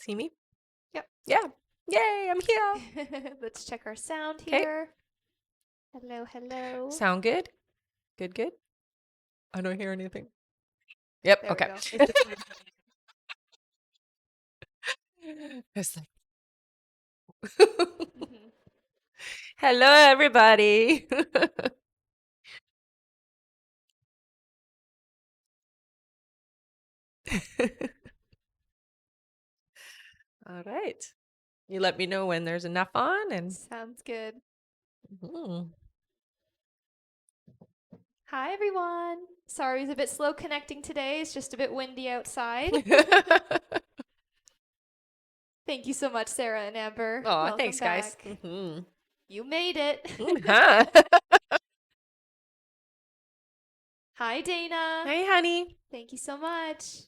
See me? Yep. Yeah. Yay, I'm here. Let's check our sound 'Kay. here. Hello, hello. Sound good? Good, good? I don't hear anything. Yep, There okay. we go. It's like Mhm. Hello, everybody. All right. You let me know when there's enough on and Sounds good. Mhm. Hi, everyone. Sorry, it's a bit slow connecting today. It's just a bit windy outside. Thank you so much, Sarah and Amber. Aw, Welcome thanks, guys. back. Mhm. You made it. Huh. Hi, Dana. Hey, honey. Thank you so much.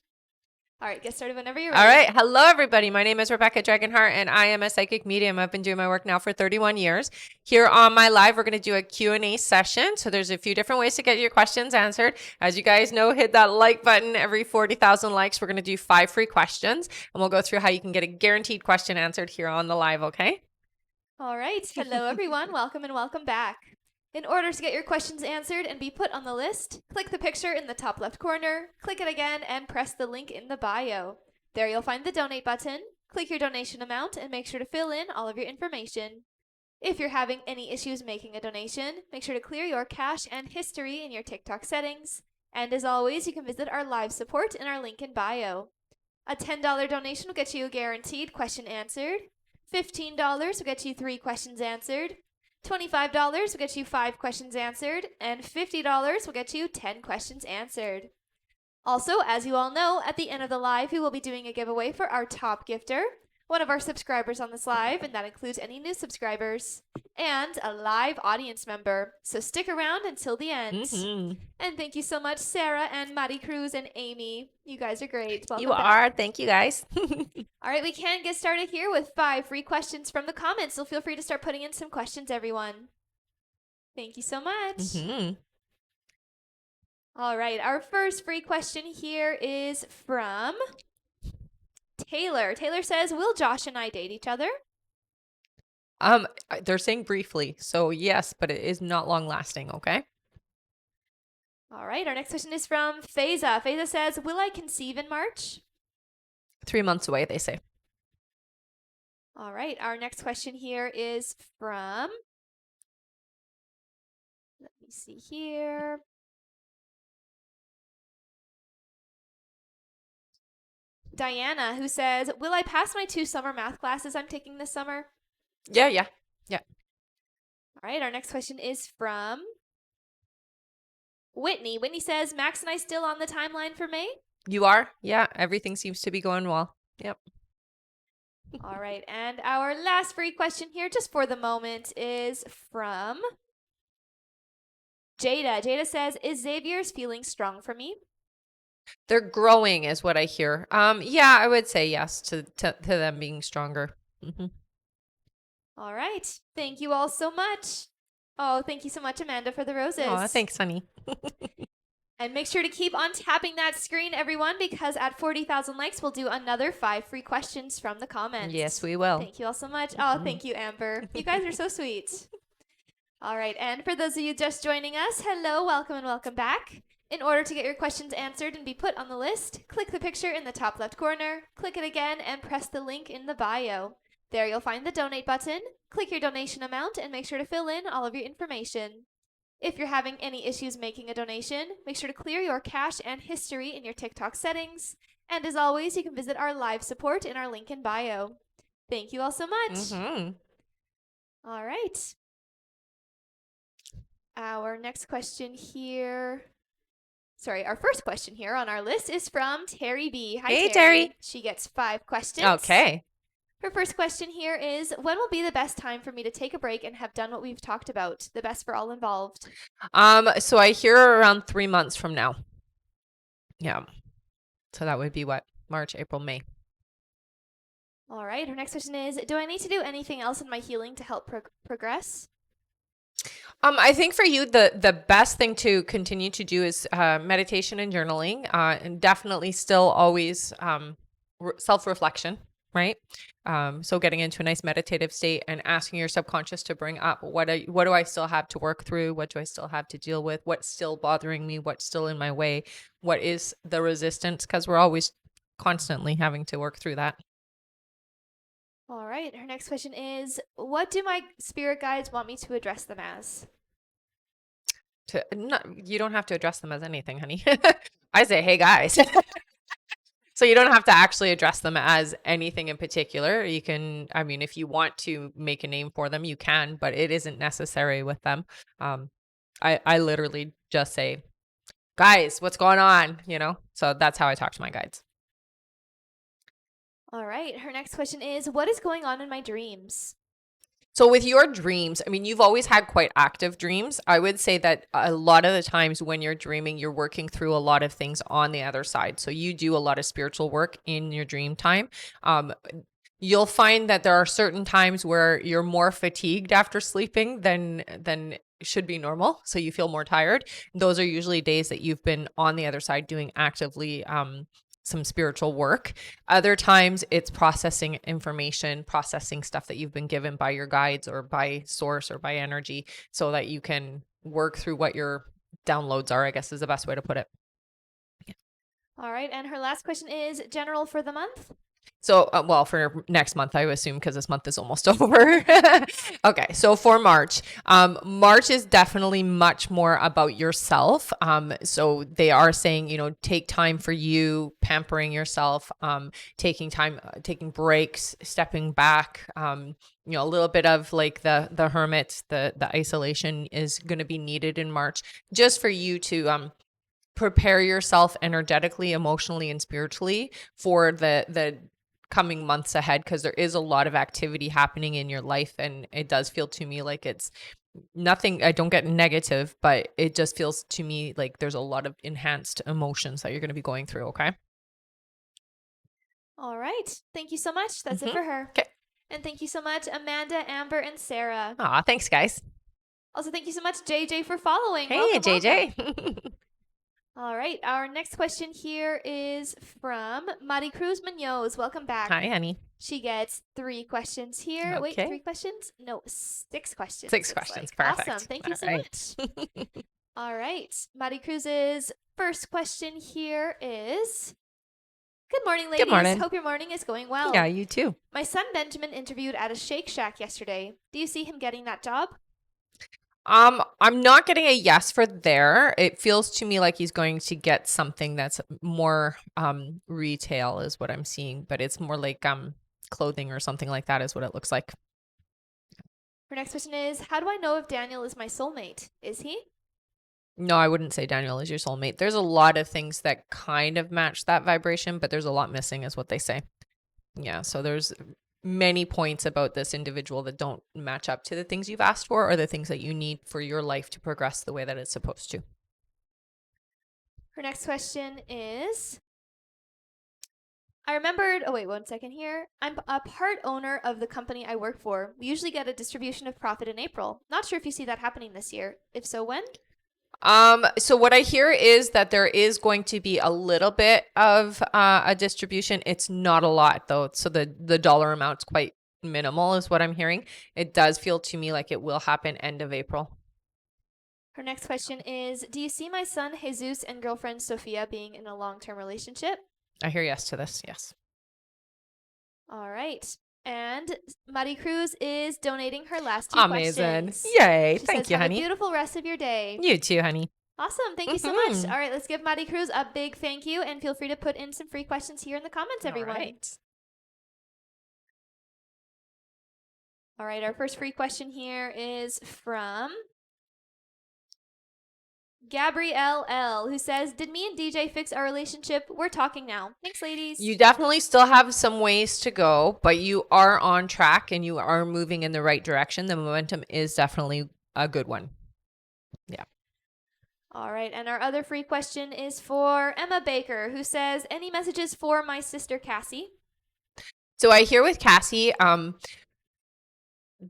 All right, get started whenever you're All ready. right. Hello, everybody. My name is Rebecca Dragonheart, and I am a psychic medium. I've been doing my work now for 31 years. Here on my live, we're going to do a Q&A session. So there's a few different ways to get your questions answered. As you guys know, hit that like button. Every 40,000 likes, we're going to do 5 free questions, and we'll go through how you can get a guaranteed question answered here on the live, okay? All right. Hello, everyone. Welcome and welcome back. In order to get your questions answered and be put on the list, click the picture in the top left corner, click it again, and press the link in the bio. There you'll find the donate button. Click your donation amount and make sure to fill in all of your information. If you're having any issues making a donation, make sure to clear your cache and history in your TikTok settings. And as always, you can visit our live support in our link in bio. A $10 donation will get you a guaranteed question answered. $15 will get you 3 questions answered. $25 will get you 5 questions answered. And $50 will get you 10 questions answered. Also, as you all know, at the end of the live, we will be doing a giveaway for our top gifter, one of our subscribers on this live, and that includes any new subscribers, and a live audience member. So stick around until the end. Mhm. And thank you so much, Sarah and Maddie Cruz and Amy. You guys are great. Welcome You back. are. Thank you, guys. All right, we can get started here with 5 free questions from the comments. So feel free to start putting in some questions, everyone. Thank you so much. Mhm. All right, our first free question here is from Taylor. Taylor says, will Josh and I date each other? They're saying briefly, so yes, but it is not long lasting, okay? All right, our next question is from Faiza. Faiza says, will I conceive in March? 3 months away, they say. All right, our next question here is from, let me see here. Diana, who says, will I pass my 2 summer math classes I'm taking this summer? Yeah. All right, our next question is from Whitney. Whitney says, Max and I still on the timeline for May? You are? Yeah, everything seems to be going well. Yep. All right, and our last free question here, just for the moment, is from Jada. Jada says, is Xavier's feeling strong for me? They're growing is what I hear. Yeah, I would say yes to them being stronger. Mhm. All right. Thank you all so much. Oh, thank you so much, Amanda, for the roses. Aw, thanks, honey. And make sure to keep on tapping that screen, everyone, because at 40,000 likes, we'll do another 5 free questions from the comments. Yes, we will. Thank you all so much. Oh, thank you, Amber. You guys are so sweet. All right, and for those of you just joining us, hello, welcome, and welcome back. In order to get your questions answered and be put on the list, click the picture in the top left corner, click it again, and press the link in the bio. There you'll find the donate button. Click your donation amount and make sure to fill in all of your information. If you're having any issues making a donation, make sure to clear your cache and history in your TikTok settings. And as always, you can visit our live support in our link in bio. Thank you all so much. Mhm. All right. Our next question here. Sorry, our first question here on our list is from Terry B. Hi, Hey, Terry. She gets 5 questions. Okay. Her first question here is, when will be the best time for me to take a break and have done what we've talked about? The best for all involved. So I hear around 3 months from now. Yeah. So that would be what? March, April, May. All right. Her next question is, do I need to do anything else in my healing to help progress? I think for you, the best thing to continue to do is meditation and journaling, and definitely still always self-reflection. right? So getting into a nice meditative state and asking your subconscious to bring up what do I still have to work through? What do I still have to deal with? What's still bothering me? What's still in my way? What is the resistance? Because we're always constantly having to work through that. All right. Her next question is, what do my spirit guides want me to address them as? You don't have to address them as anything, honey. I say, hey guys. So you don't have to actually address them as anything in particular. You can, I mean, if you want to make a name for them, you can, but it isn't necessary with them. I literally just say, guys, what's going on? So that's how I talk to my guides. All right. Her next question is, what is going on in my dreams? So with your dreams, I mean, you've always had quite active dreams. I would say that a lot of the times when you're dreaming, you're working through a lot of things on the other side. So you do a lot of spiritual work in your dream time. You'll find that there are certain times where you're more fatigued after sleeping than should be normal. So you feel more tired. Those are usually days that you've been on the other side doing actively some spiritual work. Other times it's processing information, processing stuff that you've been given by your guides or by source or by energy so that you can work through what your downloads are, I guess is the best way to put it. All right. And her last question is, general for the month? So, well, for next month, I assume, because this month is almost over. Okay, so for March, March is definitely much more about yourself. So they are saying, take time for you, pampering yourself, taking time, taking breaks, stepping back. A little bit of like the hermit, the isolation is going to be needed in March, just for you to prepare yourself energetically, emotionally, and spiritually for the coming months ahead, because there is a lot of activity happening in your life, and it does feel to me like it's nothing. I don't get negative, but it just feels to me like there's a lot of enhanced emotions that you're going to be going through. Okay. All right. Thank you so much. That's it for her. Okay. And thank you so much, Amanda, Amber, and Sarah. Aw, thanks, guys. Also, thank you so much, JJ, for following. Hey, welcome, JJ. Welcome. All right. Our next question here is from Mari Cruz Munoz. Welcome back. Hi, honey. She gets 3 questions here. Okay. Wait, 3 questions? No, 6 questions. 6 questions. Perfect. Awesome. Thank you so much. All right. Mari Cruz's first question here is, good morning, ladies. Good morning. Hope your morning is going well. Yeah, you too. My son Benjamin interviewed at a Shake Shack yesterday. Do you see him getting that job? I'm not getting a yes for there. It feels to me like he's going to get something that's more retail is what I'm seeing, but it's more like clothing or something like that is what it looks like. Her next question is, how do I know if Daniel is my soulmate? Is he? No, I wouldn't say Daniel is your soulmate. There's a lot of things that kind of match that vibration, but there's a lot missing is what they say. Yeah, so there's many points about this individual that don't match up to the things you've asked for or the things that you need for your life to progress the way that it's supposed to. Her next question is, I remembered, oh wait, 1 second here. I'm a part owner of the company I work for. We usually get a distribution of profit in April. Not sure if you see that happening this year. If so, when? So what I hear is that there is going to be a little bit of a distribution. It's not a lot though. So the dollar amount's quite minimal is what I'm hearing. It does feel to me like it will happen end of April. Her next question is, do you see my son Jesus and girlfriend Sophia being in a long-term relationship? I hear yes to this. Yes. All right. And Mari Cruz is donating her last 2 Amazing. questions. Yay. She Thank says, you, have honey. a beautiful rest of your day. You too, honey. Awesome. Thank you so much. All right, let's give Mari Cruz a big thank you, and feel free to put in some free questions here in the comments, everyone. All right, our first free question here is from Gabrielle L, who says, did me and DJ fix our relationship? We're talking now. Thanks, ladies. You definitely still have some ways to go, but you are on track and you are moving in the right direction. The momentum is definitely a good one. Yeah. All right, and our other free question is for Emma Baker, who says, any messages for my sister Cassie? So I hear with Cassie,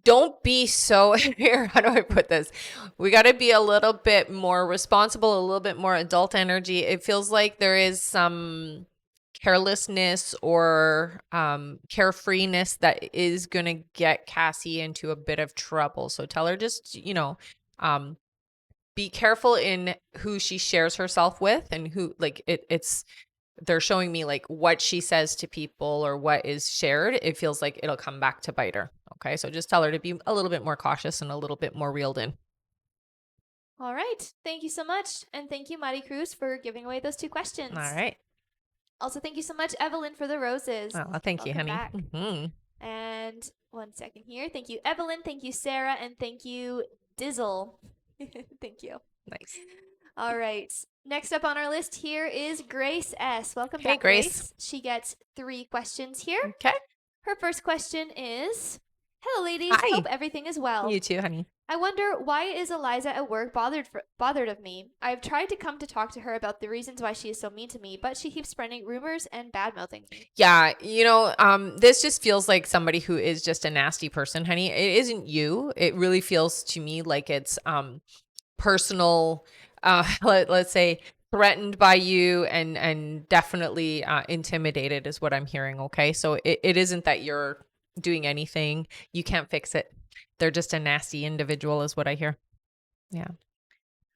don't be so here. How do I put this? We got to be a little bit more responsible, a little bit more adult energy. It feels like there is some carelessness or carefreeness that is going to get Cassie into a bit of trouble. So tell her just, be careful in who she shares herself with, and who, like, it's they're showing me like what she says to people or what is shared. It feels like it'll come back to bite her. Okay. So just tell her to be a little bit more cautious and a little bit more reeled in. All right. Thank you so much. And thank you, Mari Cruz, for giving away those 2 questions. All right. Also, thank you so much, Evelyn, for the roses. Oh, thank you, Welcome honey. back. Mm-hmm. And one second here. Thank you, Evelyn. Thank you, Sarah. And thank you, Dizzle. Thank you. Nice. All right. Next up on our list here is Grace S. Welcome Hey, back, Grace. She gets 3 questions here. Okay. Her first question is, hello, ladies. Hi. Hope everything is well. You too, honey. I wonder, why is Eliza at work bothered of me? I've tried to come to talk to her about the reasons why she is so mean to me, but she keeps spreading rumors and bad-mouthing me. Yeah, this just feels like somebody who is just a nasty person, honey. It isn't you. It really feels to me like it's personal, let's say, threatened by you, and definitely intimidated is what I'm hearing. Okay, so it isn't that you're doing anything. You can't fix it. They're just a nasty individual is what I hear. Yeah.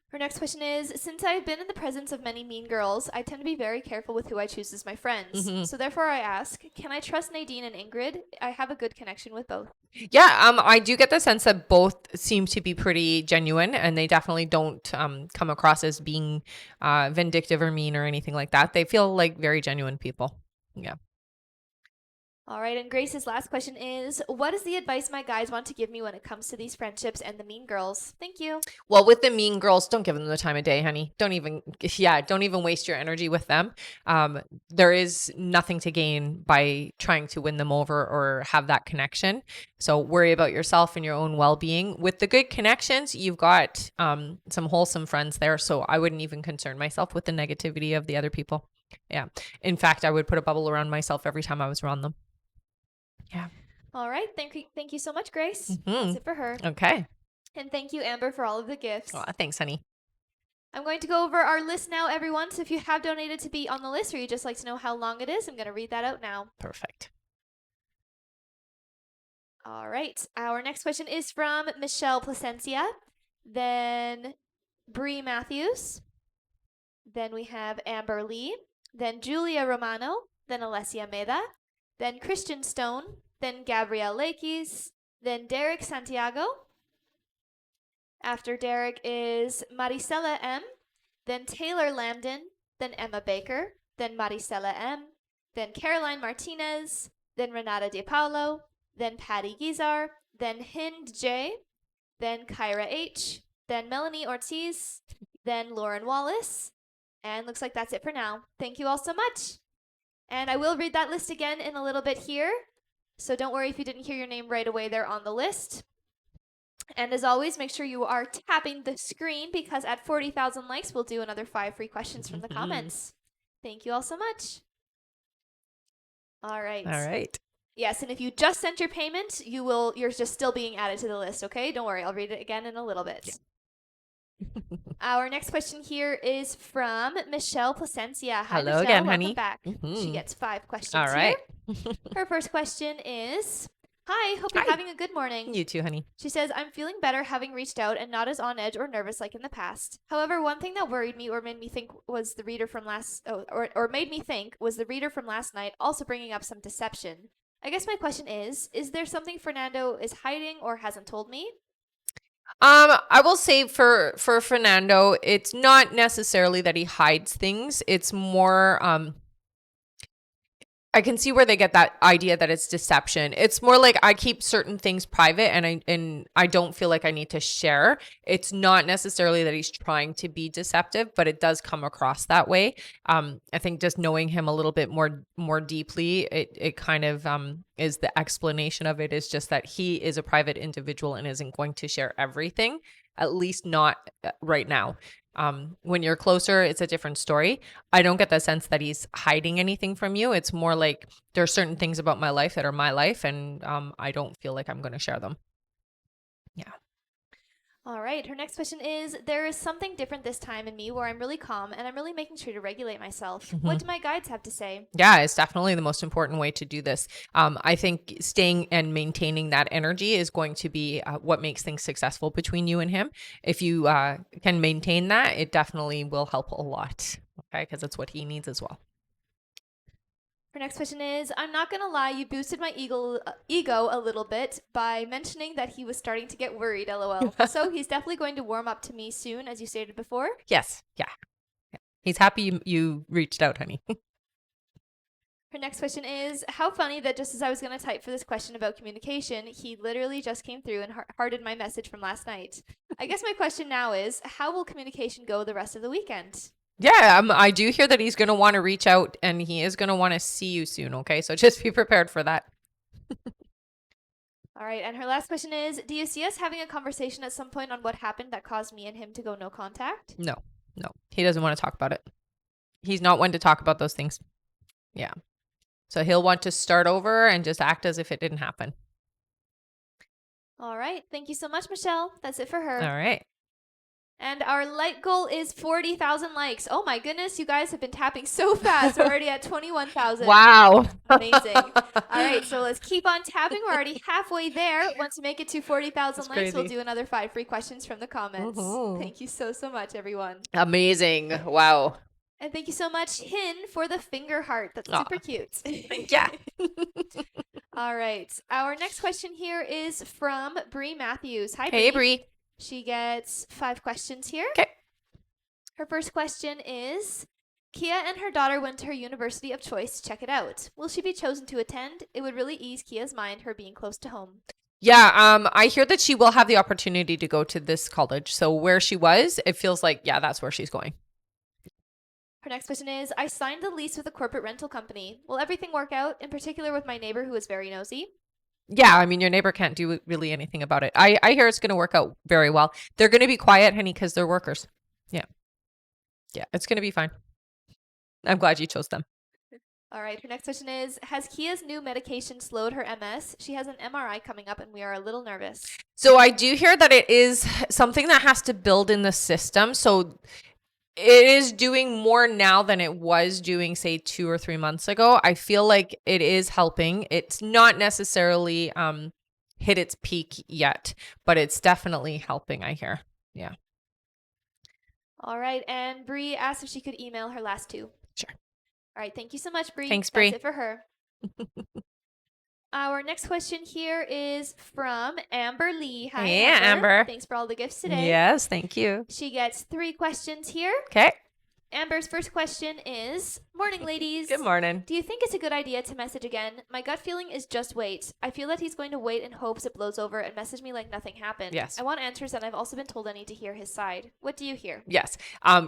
Her next question is, since I've been in the presence of many mean girls, I tend to be very careful with who I choose as my friends. Mhm. So therefore I ask, can I trust Nadine and Ingrid? I have a good connection with both. Yeah, I do get the sense that both seem to be pretty genuine, and they definitely don't come across as being vindictive or mean or anything like that. They feel like very genuine people. Yeah. All right, and Grace's last question is, what is the advice my guys want to give me when it comes to these friendships and the mean girls? Thank you. Well, with the mean girls, don't give them the time of day, honey. Don't even waste your energy with them. There is nothing to gain by trying to win them over or have that connection. So worry about yourself and your own well-being. With the good connections, you've got some wholesome friends there. So I wouldn't even concern myself with the negativity of the other people. Yeah. In fact, I would put a bubble around myself every time I was around them. Yeah. All right, thank you so much, Grace. Mhm. That's it for her. Okay. And thank you, Amber, for all of the gifts. Well, thanks, honey. I'm going to go over our list now, everyone. So if you have donated to be on the list, or you just like to know how long it is, I'm going to read that out now. Perfect. All right. Our next question is from Michelle Placencia, then Bree Matthews, then we have Amber Lee, then Julia Romano, then Alessia Meda, then Christian Stone, then Gabrielle Lakes, then Derek Santiago. After Derek is Maricela M, then Taylor Lambden, then Emma Baker, then Maricela M, then Caroline Martinez, then Renata De Paulo, then Patty Gizar, then Hind J, then Kyra H, then Melanie Ortiz, then Lauren Wallace, and looks like that's it for now. Thank you all so much. And I will read that list again in a little bit here, so don't worry if you didn't hear your name right away there on the list. And as always, make sure you are tapping the screen, because at 40,000 likes, we'll do another 5 free questions from the comments. Thank you all so much. All right. All right. Yes, and if you just sent your payment, you're just still being added to the list, okay? Don't worry, I'll read it again in a little bit. Yeah. Our next question here is from Michelle Placencia. Hi, Hello Michelle. again, Welcome honey. back. Mhm. She gets 5 questions All right. here. Her first question is, hi, hope you're Hi. having a good morning. You too, honey. She says, I'm feeling better having reached out and not as on edge or nervous like in the past. However, one thing that worried me or made me think was the reader from last night also bringing up some deception. I guess my question is there something Fernando is hiding or hasn't told me? I will say for Fernando, it's not necessarily that he hides things. It's more I can see where they get that idea that it's deception. It's more like I keep certain things private, and I don't feel like I need to share. It's not necessarily that he's trying to be deceptive, but it does come across that way. I think just knowing him a little bit more deeply, it kind of is the explanation of it, is just that he is a private individual and isn't going to share everything, at least not right now. When you're closer, it's a different story. I don't get the sense that he's hiding anything from you. It's more like there are certain things about my life that are my life, and I don't feel like I'm going to share them. Yeah. All right. Her next question is, there is something different this time in me where I'm really calm and I'm really making sure to regulate myself. What do my guides have to say? Yeah, it's definitely the most important way to do this. I think staying and maintaining that energy is going to be what makes things successful between you and him. If you can maintain that, it definitely will help a lot. Okay, because it's what he needs as well. Her next question is, I'm not going to lie, you boosted my ego a little bit by mentioning that he was starting to get worried, lol. So he's definitely going to warm up to me soon, as you stated before. Yes, yeah. He's happy you reached out, honey. Her next question is, how funny that just as I was going to type for this question about communication, he literally just came through and hearted my message from last night. I guess my question now is, how will communication go the rest of the weekend? Yeah, I do hear that he's going to want to reach out and he is going to want to see you soon, okay? So just be prepared for that. All right, and her last question is, do you see us having a conversation at some point on what happened that caused me and him to go no contact? No. He doesn't want to talk about it. He's not one to talk about those things. Yeah. So he'll want to start over and just act as if it didn't happen. All right, thank you so much, Michelle. That's it for her. All right. And our like goal is 40,000 likes. Oh my goodness, you guys have been tapping so fast. We're already at 21,000. Wow. Amazing. All right, so let's keep on tapping. We're already halfway there. Once we make it to 40,000 likes, crazy. we'll do another 5 free questions from the comments. Mhm. Thank you so much, everyone. Amazing. Wow. And thank you so much, Hin, for the finger heart. That's Aw. super cute. Yeah. All right. Our next question here is from Bree Matthews. Hi, Bree. Hey, Bree. She gets 5 questions here. Okay. Her first question is, Kia and her daughter went to her university of choice to check it out. Will she be chosen to attend? It would really ease Kia's mind, her being close to home. Yeah, I hear that she will have the opportunity to go to this college. So where she was, it feels like, yeah, that's where she's going. Her next question is, I signed the lease with a corporate rental company. Will everything work out, in particular with my neighbor who is very nosy? Yeah, I mean, your neighbor can't do really anything about it. I hear it's going to work out very well. They're going to be quiet, honey, because they're workers. Yeah. Yeah, it's going to be fine. I'm glad you chose them. All right, her next question is, has Kia's new medication slowed her MS? She has an MRI coming up and we are a little nervous. So I do hear that it is something that has to build in the system. So it is doing more now than it was doing, say, 2 or 3 months ago. I feel like it is helping. It's not necessarily hit its peak yet, but it's definitely helping, I hear. Yeah. All right, and Bree asked if she could email her last 2. Sure. All right, thank you so much, Bree. Thanks, Bree. That's it for her. Our next question here is from Amber Lee. Hi, Hey, Amber. Thanks for all the gifts today. Yes, thank you. She gets 3 questions here. Okay. Amber's first question is, morning, ladies. Good morning. Do you think it's a good idea to message again? My gut feeling is just wait. I feel that he's going to wait in hopes it blows over and message me like nothing happened. Yes. I want answers, and I've also been told I need to hear his side. What do you hear? Yes.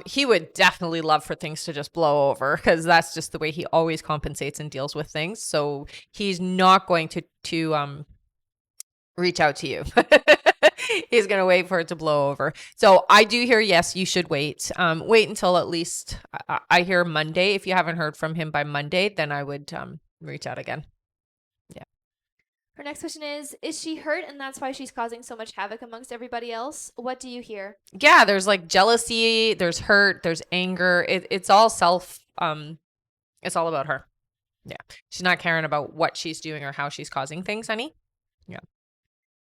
He would definitely love for things to just blow over because that's just the way he always compensates and deals with things. So he's not going to reach out to you. He's going to wait for it to blow over. So I do hear, yes, you should wait. Wait until at least I hear Monday. If you haven't heard from him by Monday, then I would reach out again. Yeah. Her next question is she hurt and that's why she's causing so much havoc amongst everybody else? What do you hear? Yeah, there's like jealousy, there's hurt, there's anger. It's all it's all about her. Yeah. She's not caring about what she's doing or how she's causing things, honey. Yeah.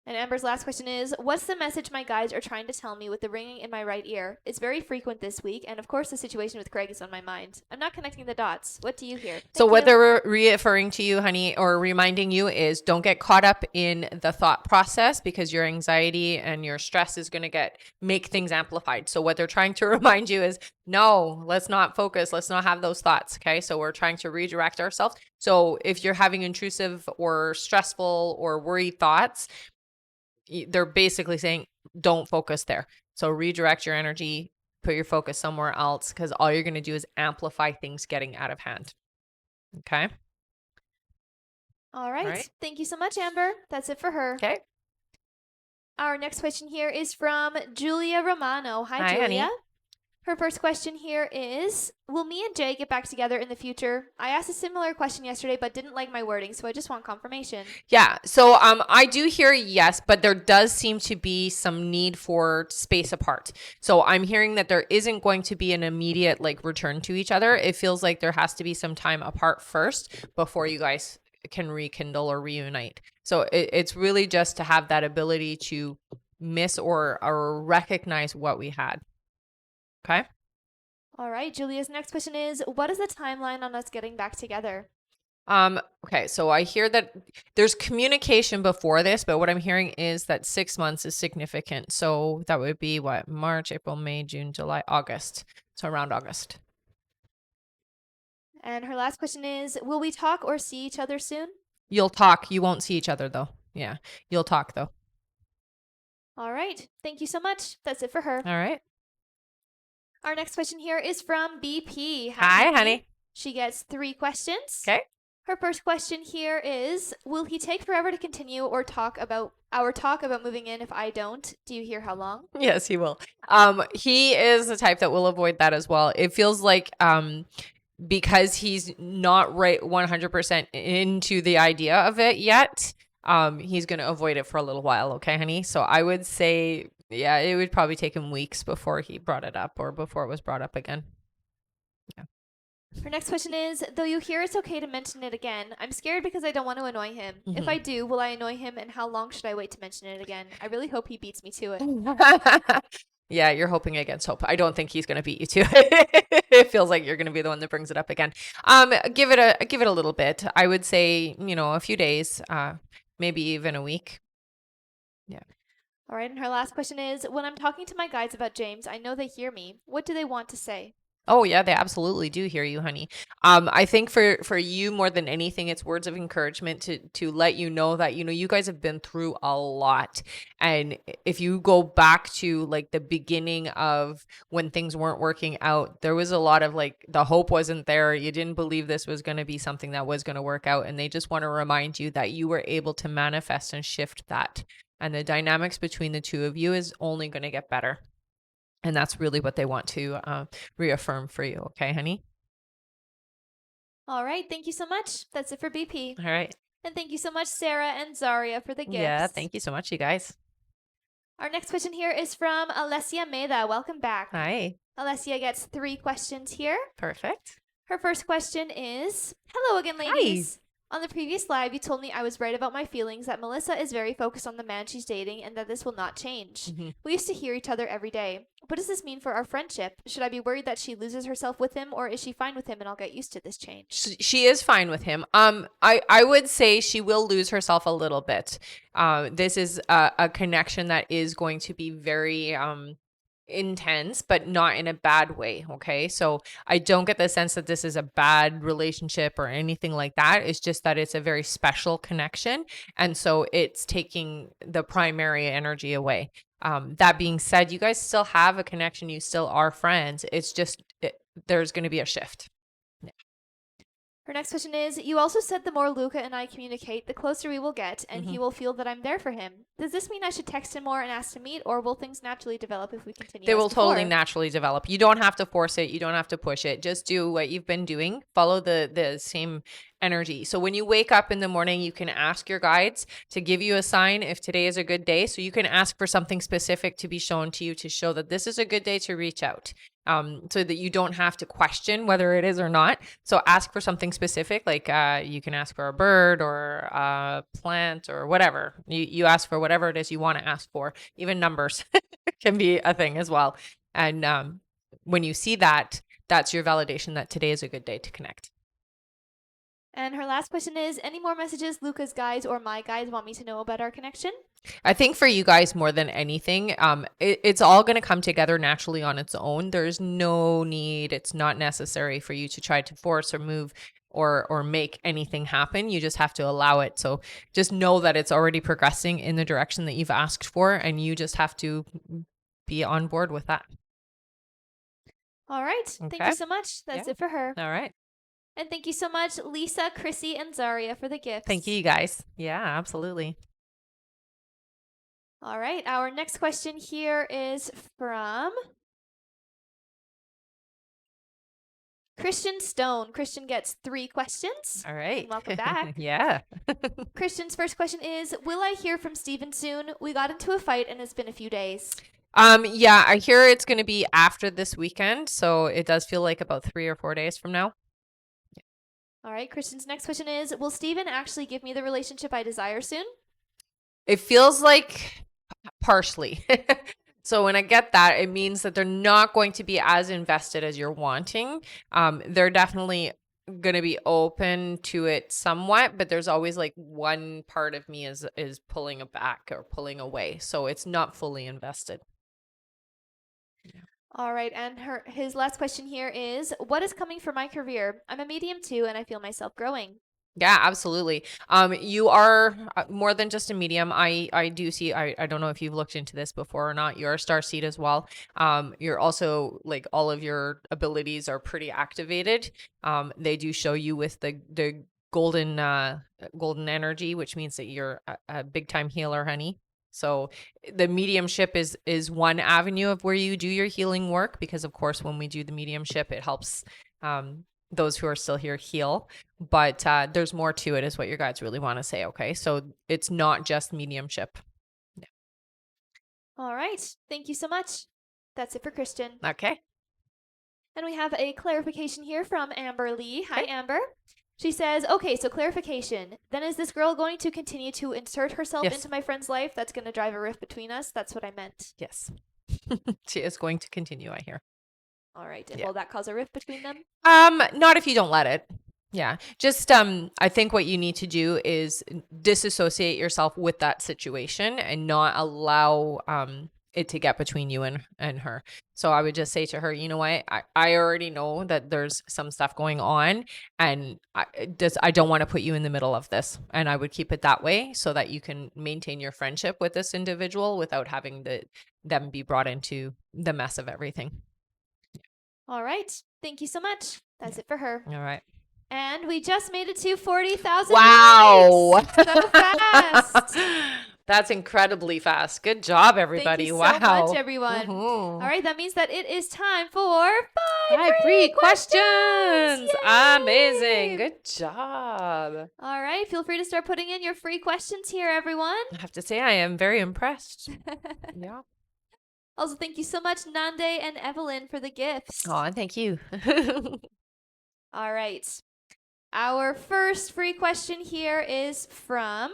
And Amber's last question is, what's the message my guides are trying to tell me with the ringing in my right ear? It's very frequent this week, and of course the situation with Craig is on my mind. I'm not connecting the dots. What do you hear? So Thank what you. they're referring to you, honey, or reminding you is don't get caught up in the thought process because your anxiety and your stress is going to make things amplified. So what they're trying to remind you is, no, let's not focus. Let's not have those thoughts. Okay. So we're trying to redirect ourselves. So if you're having intrusive or stressful or worried thoughts, they're basically saying, don't focus there. So redirect your energy, put your focus somewhere else, because all you're going to do is amplify things getting out of hand. Okay. All right. Thank you so much, Amber. That's it for her. Okay. Our next question here is from Julia Romano. Hi, Hi, Julia. honey. Her first question here is, will me and Jay get back together in the future? I asked a similar question yesterday but didn't like my wording, so I just want confirmation. Yeah. So I do hear yes, but there does seem to be some need for space apart. So I'm hearing that there isn't going to be an immediate like return to each other. It feels like there has to be some time apart first before you guys can rekindle or reunite. So it's really just to have that ability to miss or recognize what we had. Okay. All right, Julia's next question is, what is the timeline on us getting back together? Okay, so I hear that there's communication before this, but what I'm hearing is that 6 months is significant. So that would be what? March, April, May, June, July, August. So around August. And her last question is, will we talk or see each other soon? You'll talk. You won't see each other though. Yeah. You'll talk though. All right, thank you so much. That's it for her. All right. Our next question here is from BP. Hi, honey. She gets 3 questions. Okay. Her first question here is, will he take forever to continue or talk about moving in if I don't? Do you hear how long? Yes, he will. He is the type that will avoid that as well. It feels like because he's not right 100% into the idea of it yet, he's going to avoid it for a little while. Okay, honey? So I would say, yeah, it would probably take him weeks before he brought it up or before it was brought up again. Yeah. Her next question is, though you hear it's okay to mention it again, I'm scared because I don't want to annoy him. If Mhm. I do, will I annoy him and how long should I wait to mention it again? I really hope he beats me to it. Yeah, you're hoping against hope. I don't think he's going to beat you to it. It feels like you're going to be the one that brings it up again. Give it a little bit. I would say, a few days, maybe even a week. Yeah. All right, and her last question is, when I'm talking to my guides about James, I know they hear me. What do they want to say? Oh yeah, they absolutely do hear you, honey. I think for you more than anything, it's words of encouragement to let you know that you guys have been through a lot, and if you go back to like the beginning of when things weren't working out, there was a lot of like the hope wasn't there. You didn't believe this was going to be something that was going to work out, and they just want to remind you that you were able to manifest and shift that, and the dynamics between the two of you is only going to get better. And that's really what they want to reaffirm for you. Okay, honey? All right, thank you so much. That's it for BP. All right. And thank you so much, Sarah and Zaria, for the gifts. Yeah, thank you so much, you guys. Our next question here is from Alessia Meda. Welcome back. Hi. Alessia gets 3 questions here. Perfect. Her first question is, hello again, ladies. On the previous live, you told me I was right about my feelings, that Melissa is very focused on the man she's dating and that this will not change. Mhm. We used to hear each other every day. What does this mean for our friendship? Should I be worried that she loses herself with him, or is she fine with him and I'll get used to this change? She is fine with him. I would say she will lose herself a little bit. This is a connection that is going to be very intense, but not in a bad way. Okay. So I don't get the sense that this is a bad relationship or anything like that. It's just that it's a very special connection. And so it's taking the primary energy away. That being said, you guys still have a connection. You still are friends. It's just, there's going to be a shift. Her next question is, you also said the more Luca and I communicate, the closer we will get, and he will feel that I'm there for him. Does this mean I should text him more and ask to meet, or will things naturally develop if we continue? They as will totally before? naturally develop. You don't have to force it. You don't have to push it. Just do what you've been doing. Follow the same energy. So when you wake up in the morning, you can ask your guides to give you a sign if today is a good day. So you can ask for something specific to be shown to you to show that this is a good day to reach out. So that you don't have to question whether it is or not. So ask for something specific, like you can ask for a bird or a plant or whatever. You ask for whatever it is you want to ask for. Even numbers can be a thing as well. And when you see that, that's your validation that today is a good day to connect. And her last question is, any more messages Luca's guides or my guides want me to know about our connection? I think for you guys more than anything, it's all going to come together naturally on its own. There's no need. It's not necessary for you to try to force or move or make anything happen. You just have to allow it. So just know that it's already progressing in the direction that you've asked for, and you just have to be on board with that. All right. Thank Okay. you so much. That's Yeah. it for her. All right. And thank you so much, Lisa, Chrissy, and Zaria for the gifts. Thank you guys. Yeah, absolutely. All right. Our next question here is from Christian Stone. Christian gets 3 questions. All right. And welcome back. Yeah. Christian's first question is, will I hear from Steven soon? We got into a fight and it's been a few days. Yeah, I hear it's going to be after this weekend, so it does feel like about 3 or 4 days from now. All right, Christian's next question is, will Steven actually give me the relationship I desire soon? It feels like partially. So when I get that, it means that they're not going to be as invested as you're wanting. They're definitely going to be open to it somewhat, but there's always like one part of me is pulling it back or pulling away. So it's not fully invested. All right, and his last question here is, what is coming for my career? I'm a medium too, and I feel myself growing. Yeah, absolutely. You are more than just a medium. I do see, I don't know if you've looked into this before or not. You're a star seed as well. You're also like all of your abilities are pretty activated. They do show you with the golden energy, which means that you're a big time healer, honey. So the mediumship is one avenue of where you do your healing work, because of course when we do the mediumship, it helps those who are still here heal. But there's more to it, is what your guides really want to say. Okay, so it's not just mediumship. Yeah. All right, thank you so much. That's it for Christian. Okay. And we have a clarification here from Amber Lee. Hi, Okay. Amber. She says, okay, so clarification. Then is this girl going to continue to insert herself Yes. into my friend's life? That's going to drive a rift between us. That's what I meant. Yes. She is going to continue, I hear. All right. And Yeah. will that cause a rift between them? Not if you don't let it. Yeah. Just I think what you need to do is disassociate yourself with that situation and not allow it to get between you and her. So I would just say to her, you know what? I already know that there's some stuff going on, and I don't want to put you in the middle of this. And I would keep it that way so that you can maintain your friendship with this individual without having them be brought into the mess of everything. All right. Thank you so much. That's it for her. All right. And we just made it to 40,000 Wow. likes. So fast. That's incredibly fast. Good job, everybody. Thank you wow. so much, everyone. Mhm. All right, that means that it is time for 5 5 free questions. Yay! Amazing. Good job. All right, feel free to start putting in your free questions here, everyone. I have to say, I am very impressed. Yeah. Also, thank you so much, Nande and Evelyn, for the gifts. Oh, thank you. All right. Our first free question here is from,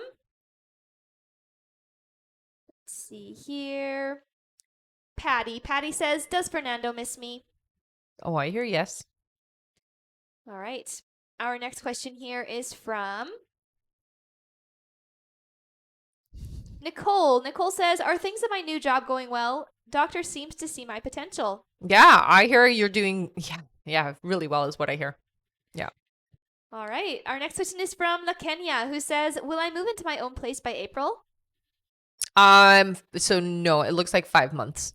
let's see here, Patty. Patty says, does Fernando miss me? Oh, I hear yes. All right. Our next question here is from Nicole. Nicole says, are things at my new job going well? Doctor seems to see my potential. Yeah, I hear you're doing really well is what I hear. Yeah. All right. Our next question is from La Kenya, who says, will I move into my own place by April? So no, it looks like 5 months.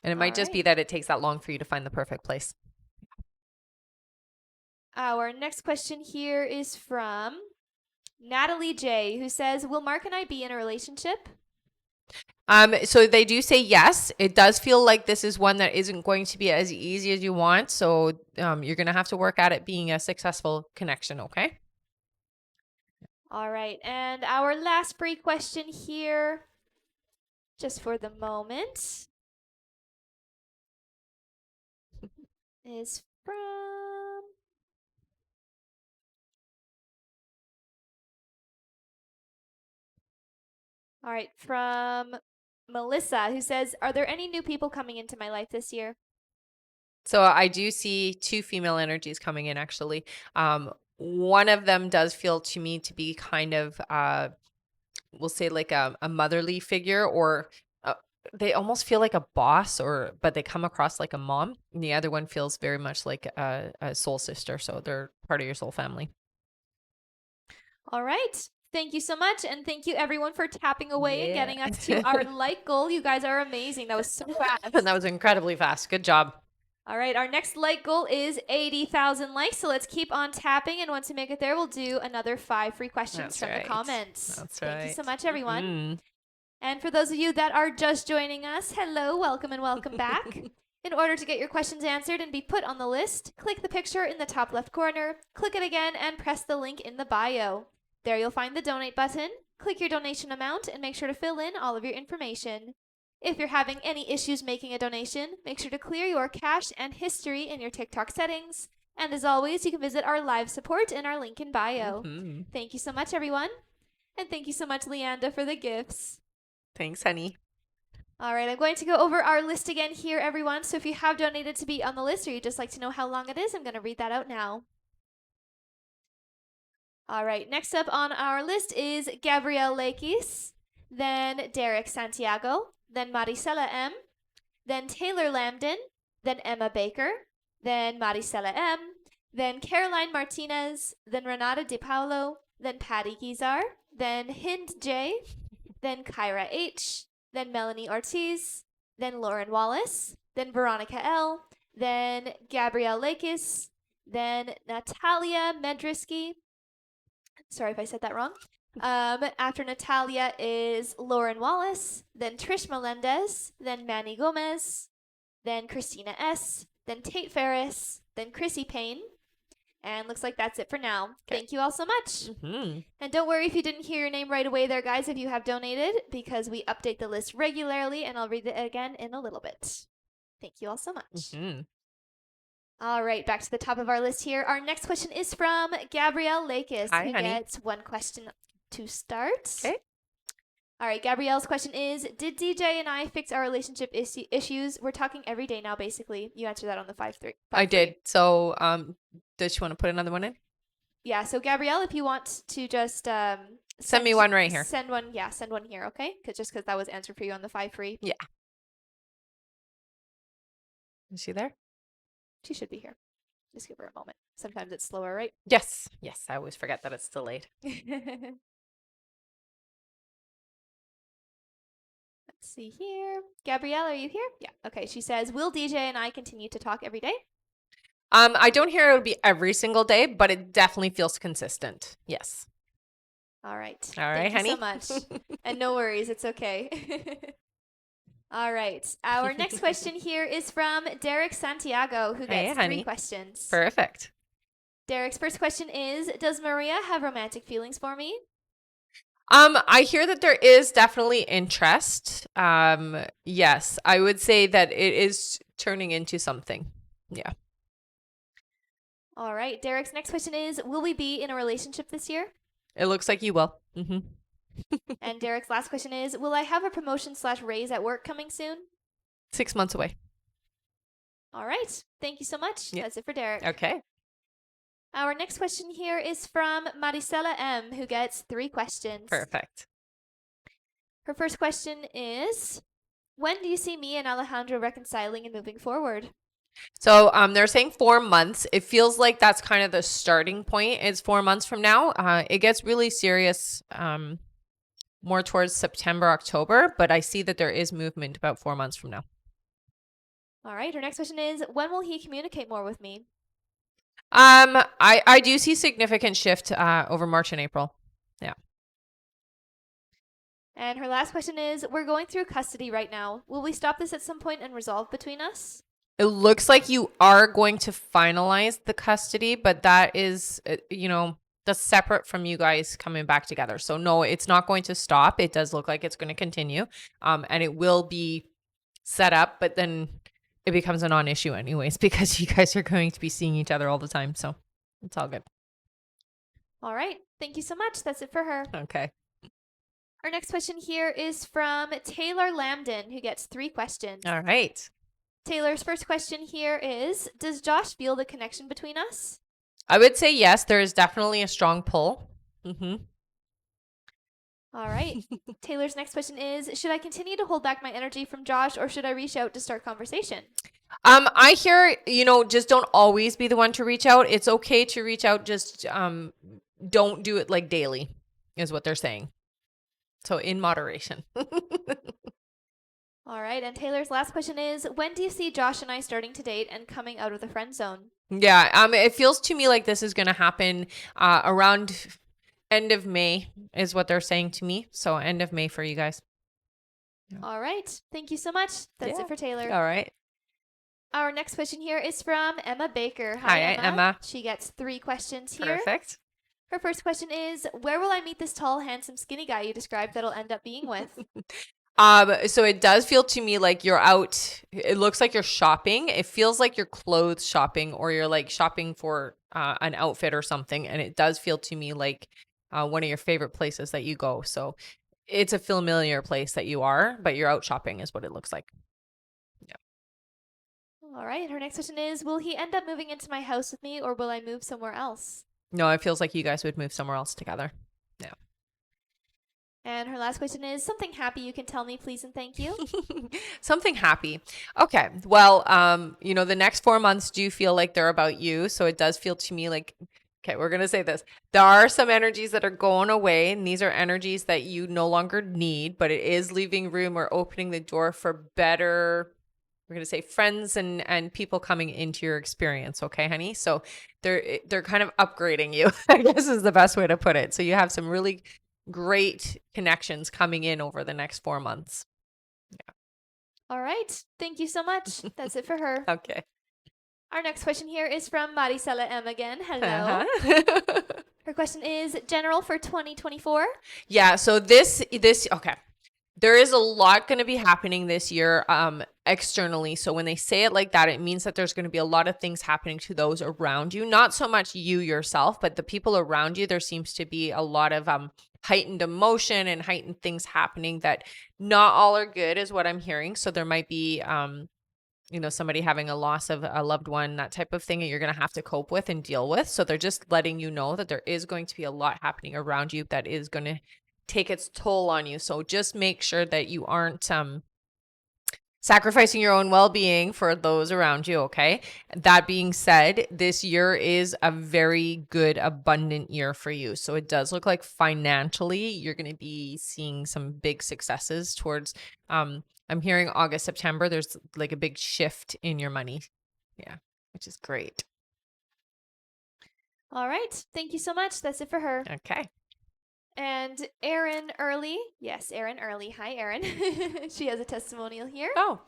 And it might just be right. that it takes that long for you to find the perfect place. Our next question here is from Natalie J, who says, will Mark and I be in a relationship? So they do say yes. It does feel like this is one that isn't going to be as easy as you want. So you're going to have to work at it being a successful connection, okay? All right. And our last free question here, just for the moment, is from from Melissa, who says, are there any new people coming into my life this year? So I do see 2 female energies coming in, actually. One of them does feel to me to be kind of, we'll say like a motherly figure, or they almost feel like a boss, but they come across like a mom. And the other one feels very much like a soul sister. So they're part of your soul family. All right. Thank you so much. And thank you, everyone, for tapping away and Yeah. getting us to our like goal. You guys are amazing. That was so fast. And that was incredibly fast. Good job. All right. Our next like goal is 80,000 likes. So let's keep on tapping. And once we make it there, we'll do another 5 free questions That's from right. the comments. That's Thank you right. so much, everyone. Mm. And for those of you that are just joining us, hello, welcome, and welcome back. In order to get your questions answered and be put on the list, click the picture in the top left corner, click it again, and press the link in the bio. There you'll find the donate button. Click your donation amount and make sure to fill in all of your information. If you're having any issues making a donation, make sure to clear your cache and history in your TikTok settings. And as always, you can visit our live support in our link in bio. Thank you so much, everyone. And thank you so much, Leanda, for the gifts. Thanks, honey. All right, I'm going to go over our list again here, everyone. So if you have donated to be on the list or you'd just like to know how long it is, I'm going to read that out now. All right, next up on our list is Gabrielle Lakis, then Derek Santiago, then Maricela M., then Taylor Lambden, then Emma Baker, then Maricela M., then Caroline Martinez, then Renata DiPaolo, then Patty Gizar, then Hind J., then Kyra H., then Melanie Ortiz, then Lauren Wallace, then Veronica L., then Gabrielle Lakis, then Natalia Medrisky. Sorry if I said that wrong. After Natalia is Lauren Wallace, then Trish Melendez, then Manny Gomez, then Christina S., then Tate Ferris, then Chrissy Payne. And looks like that's it for now. Okay. Thank you all so much. And don't worry if you didn't hear your name right away there, guys, if you have donated, because we update the list regularly, and I'll read it again in a little bit. Thank you all so much. All right, back to the top of our list here. Our next question is from Gabrielle Lakis, who gets one question to start. Okay. All right, Gabrielle's question is, did DJ and I fix our relationship issues? We're talking every day now, basically. You answered that on the 5-3. I did. So, does she want to put another one in? Yeah, so Gabrielle, if you want to just send me one right here. Send one here, okay? Because that was answered for you on the 5-3. Yeah. Is she there? She should be here. Just give her a moment. Sometimes it's slower, right? Yes. Yes, I always forget that it's delayed. Let's see here. Gabrielle, are you here? Yeah. Okay. She says, will DJ and I continue to talk every day? I don't hear it would be every single day, but it definitely feels consistent. Yes. All right. All right, Thank you honey. so much. And no worries. It's okay. All right. Our next question here is from Derek Santiago, who gets 3 questions. Perfect. Derek's first question is, does Maria have romantic feelings for me? I hear that there is definitely interest. Yes, I would say that it is turning into something. Yeah. All right. Derek's next question is, will we be in a relationship this year? It looks like you will. And Derek's last question is, will I have a promotion/raise at work coming soon? 6 months away. All right. Thank you so much. Yeah. That's it for Derek. Okay. Our next question here is from Maricela M., who gets 3 questions. Perfect. Her first question is, when do you see me and Alejandro reconciling and moving forward? So they're saying 4 months. It feels like that's kind of the starting point. It's 4 months from now. It gets really serious more towards September, October, but I see that there is movement about 4 months from now. All right. Her next question is, when will he communicate more with me? I do see significant shift over March and April. Yeah. And her last question is, we're going through custody right now. Will we stop this at some point and resolve between us? It looks like you are going to finalize the custody, but that is, that's separate from you guys coming back together. So no, it's not going to stop. It does look like it's going to continue. And it will be set up, but then it becomes a non-issue anyways, because you guys are going to be seeing each other all the time. So it's all good. All right. Thank you so much. That's it for her. Okay. Our next question here is from Taylor Lambden, who gets 3 questions. All right. Taylor's first question here is, does Josh feel the connection between us? I would say yes. There is definitely a strong pull. All right. Taylor's next question is, should I continue to hold back my energy from Josh, or should I reach out to start conversation? I hear, just don't always be the one to reach out. It's okay to reach out. Just don't do it like daily is what they're saying. So in moderation. All right. And Taylor's last question is, when do you see Josh and I starting to date and coming out of the friend zone? Yeah. It feels to me like this is going to happen around end of May is what they're saying to me. So end of May for you guys. Yeah. All right. Thank you so much. That's it for Taylor. All right. Our next question here is from Emma Baker. Hi, Emma. She gets 3 questions here. Perfect. Her first question is, where will I meet this tall, handsome, skinny guy you described that I'll end up being with? So it does feel to me like you're out. It looks like you're shopping. It feels like you're clothes shopping, or you're like shopping for an outfit or something. And it does feel to me like one of your favorite places that you go. So it's a familiar place that you are, but you're out shopping is what it looks like. All right. Her next question is, will he end up moving into my house with me or will I move somewhere else? No, it feels like you guys would move somewhere else together. And her last question is, something happy you can tell me, please and thank you. Something happy. Okay. Well, the next 4 months do feel like they're about you. So it does feel to me like, okay, we're going to say this. There are some energies that are going away, and these are energies that you no longer need, but it is leaving room or opening the door for better, we're going to say, friends and people coming into your experience. Okay, honey? So they're kind of upgrading you, I guess is the best way to put it. So you have some really great connections coming in over the next 4 months. All right. Thank you so much. That's it for her. Okay. Our next question here is from Maricela M again. Hello. Uh-huh. Her question is, general for 2024? Yeah, so this okay. There is a lot going to be happening this year externally. So when they say it like that, it means that there's going to be a lot of things happening to those around you. Not so much you yourself, but the people around you. There seems to be a lot of heightened emotion and heightened things happening that not all are good is what I'm hearing. So there might be somebody having a loss of a loved one, that type of thing that you're going to have to cope with and deal with. So they're just letting you know that there is going to be a lot happening around you that is going to take its toll on you. So just make sure that you aren't sacrificing your own well-being for those around you, okay? That being said, this year is a very good, abundant year for you. So it does look like financially you're going to be seeing some big successes towards I'm hearing August, September, there's like a big shift in your money. Yeah, which is great. All right. Thank you so much. That's it for her. Okay. And Erin Early. Yes, Erin Early. Hi, Erin. She has a testimonial here. Oh.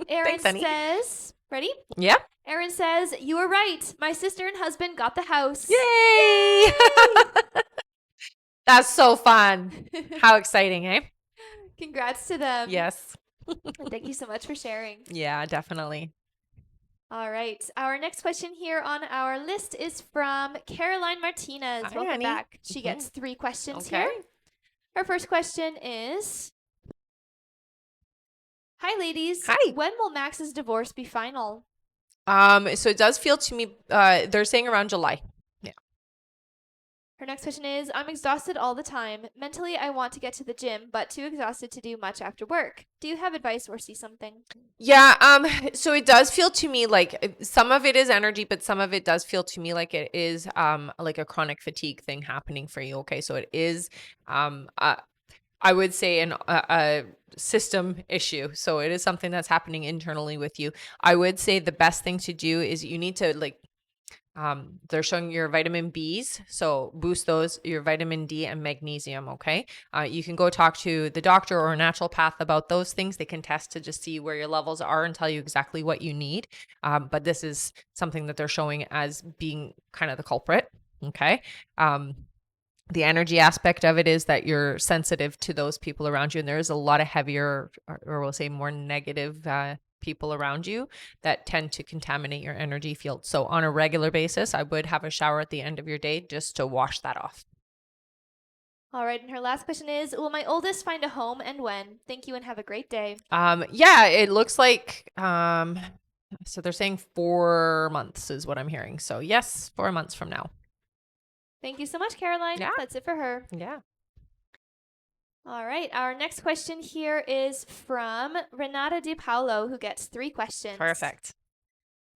Erin Thanks, honey. says, ready? Yeah. Erin says, you were right. My sister and husband got the house. Yay! That's so fun. How exciting, eh? Congrats to them. Yes. And thank you so much for sharing. Yeah, definitely. All right. Our next question here on our list is from Caroline Martinez. Hi, Welcome honey. back. She gets 3 questions Okay. here. Her first question is, hi, ladies. Hi. When will Max's divorce be final? So it does feel to me, they're saying around July. Yeah. Her next question is, I'm exhausted all the time. Mentally, I want to get to the gym, but too exhausted to do much after work. Do you have advice or see something? Yeah. So it does feel to me like some of it is energy, but some of it does feel to me like it is, like a chronic fatigue thing happening for you. Okay. So it is, I would say a system issue. So it is something that's happening internally with you. I would say the best thing to do is you need to they're showing your vitamin Bs. So boost those, your vitamin D and magnesium. Okay. You can go talk to the doctor or a naturopath about those things. They can test to just see where your levels are and tell you exactly what you need. But this is something that they're showing as being kind of the culprit. Okay. The energy aspect of it is that you're sensitive to those people around you. And there is a lot of heavier, or we'll say more negative people around you that tend to contaminate your energy field. So on a regular basis, I would have a shower at the end of your day just to wash that off. All right. And her last question is, will my oldest find a home and when? Thank you and have a great day. Yeah, it looks like, so they're saying 4 months is what I'm hearing. So yes, 4 months from now. Thank you so much, Caroline. Yeah. That's it for her. Yeah. All right. Our next question here is from Renata Di Paolo, who gets 3 questions. Perfect.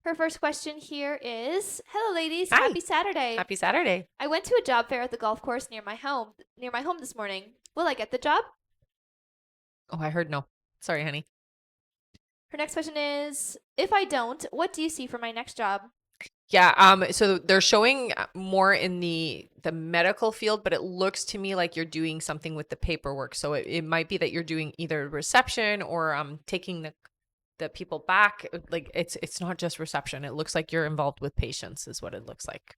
Her first question here is, hello, ladies. Hi. Happy Saturday. Happy Saturday. I went to a job fair at the golf course near my home this morning. Will I get the job? Oh, I heard no. Sorry, honey. Her next question is, if I don't, what do you see for my next job? Yeah, so they're showing more in the medical field, but it looks to me like you're doing something with the paperwork. So it might be that you're doing either reception or taking the people back. Like it's not just reception. It looks like you're involved with patients is what it looks like.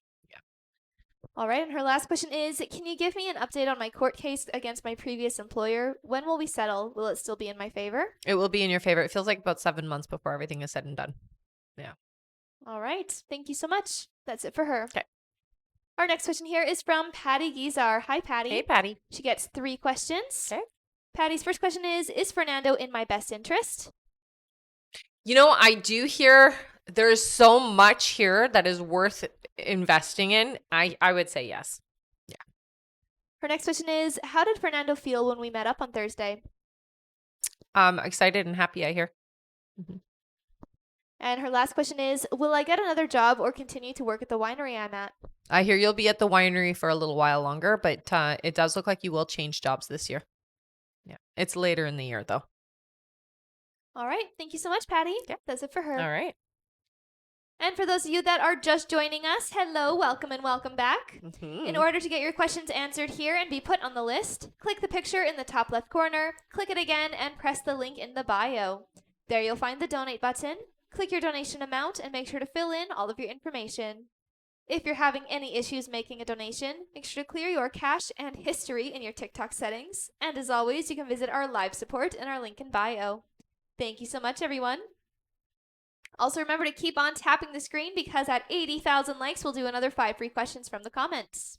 All right, and her last question is, can you give me an update on my court case against my previous employer? When will we settle? Will it still be in my favor? It will be in your favor. It feels like about 7 months before everything is said and done. All right, thank you so much. That's it for her. Okay. Our next question here is from Patty Gizar. Hi, Patty. Hey, Patty. She gets 3 questions. Okay. Patty's first question is Fernando in my best interest? You know, I do hear there's so much here that is worth investing in. I would say yes. Her next question is, how did Fernando feel when we met up on Thursday? Excited and happy, I hear. And her last question is, will I get another job or continue to work at the winery I'm at? I hear you'll be at the winery for a little while longer, but it does look like you will change jobs this year. Yeah. It's later in the year, though. All right. Thank you so much, Patty. Yeah. That's it for her. All right. And for those of you that are just joining us, hello, welcome and welcome back. In order to get your questions answered here and be put on the list, click the picture in the top left corner, click it again, and press the link in the bio. There you'll find the donate button. Click your donation amount and make sure to fill in all of your information. If you're having any issues making a donation, make sure to clear your cache and history in your TikTok settings. And as always, you can visit our live support in our link in bio. Thank you so much, everyone. Also, remember to keep on tapping the screen because at 80,000 likes, we'll do another 5 free questions from the comments.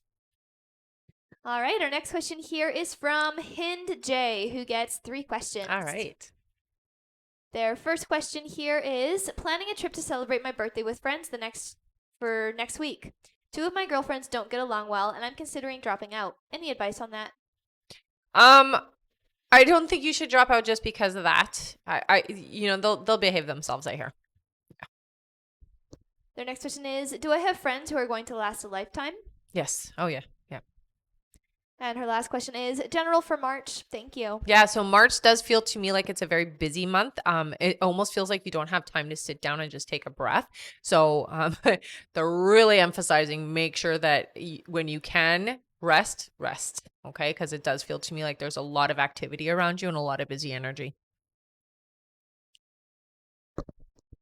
All right, our next question here is from Hind J, who gets 3 questions. All right. Their first question here is, planning a trip to celebrate my birthday with friends for next week. 2 of my girlfriends don't get along well, and I'm considering dropping out. Any advice on that? I don't think you should drop out just because of that. They'll behave themselves, I hear. Their next question is, do I have friends who are going to last a lifetime? Yes. Oh, yeah. Yeah. And her last question is, general for March. Thank you. Yeah, so March does feel to me like it's a very busy month. It almost feels like you don't have time to sit down and just take a breath. So they're really emphasizing make sure that when you can rest, okay? Because it does feel to me like there's a lot of activity around you and a lot of busy energy.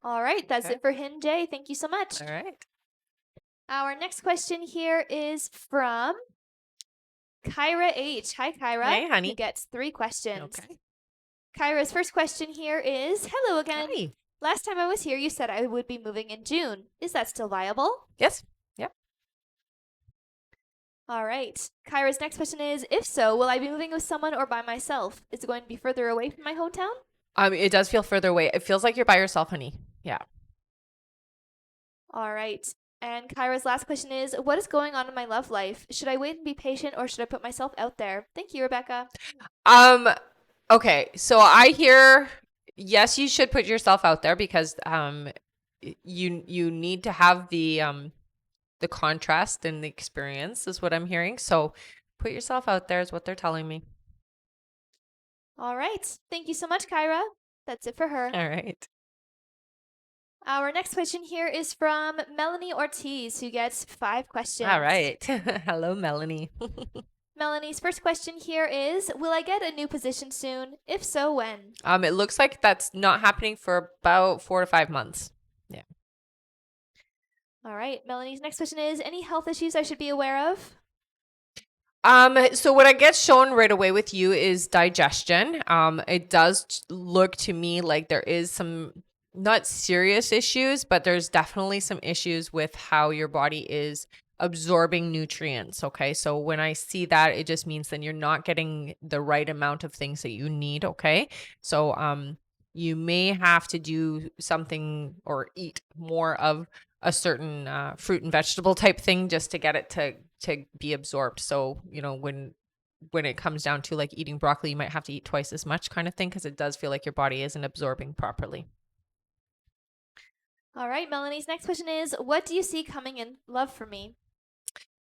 All right, that's it for Hin J. Thank you so much. All right. Our next question here is from Kyra H. Hi, Kyra. Hey, honey. Who gets 3 questions. Okay. Kyra's first question here is, hello again. Hi. Last time I was here, you said I would be moving in June. Is that still viable? Yes. Yep. All right. Kyra's next question is, if so, will I be moving with someone or by myself? Is it going to be further away from my hometown? It does feel further away. It feels like you're by yourself, honey. Yeah. All right. And Kyra's last question is, what is going on in my love life? Should I wait and be patient or should I put myself out there? Thank you, Rebecca. Okay. So I hear, yes, you should put yourself out there because you need to have the contrast and the experience is what I'm hearing. So put yourself out there is what they're telling me. All right. Thank you so much, Kyra. That's it for her. All right. Our next question here is from Melanie Ortiz, who gets 5 questions. All right. Hello, Melanie. Melanie's first question here is, will I get a new position soon? If so, when? It looks like that's not happening for about 4 to 5 months. Yeah. All right. Melanie's next question is, any health issues I should be aware of? So what I get shown right away with you is digestion. It does look to me like there is some not serious issues, but there's definitely some issues with how your body is absorbing nutrients. Okay. So when I see that, it just means then you're not getting the right amount of things that you need. Okay. So, you may have to do something or eat more of a certain fruit and vegetable type thing just to get it to be absorbed. So, when it comes down to like eating broccoli, you might have to eat twice as much kind of thing because it does feel like your body isn't absorbing properly. All right. Melanie's next question is, what do you see coming in love for me?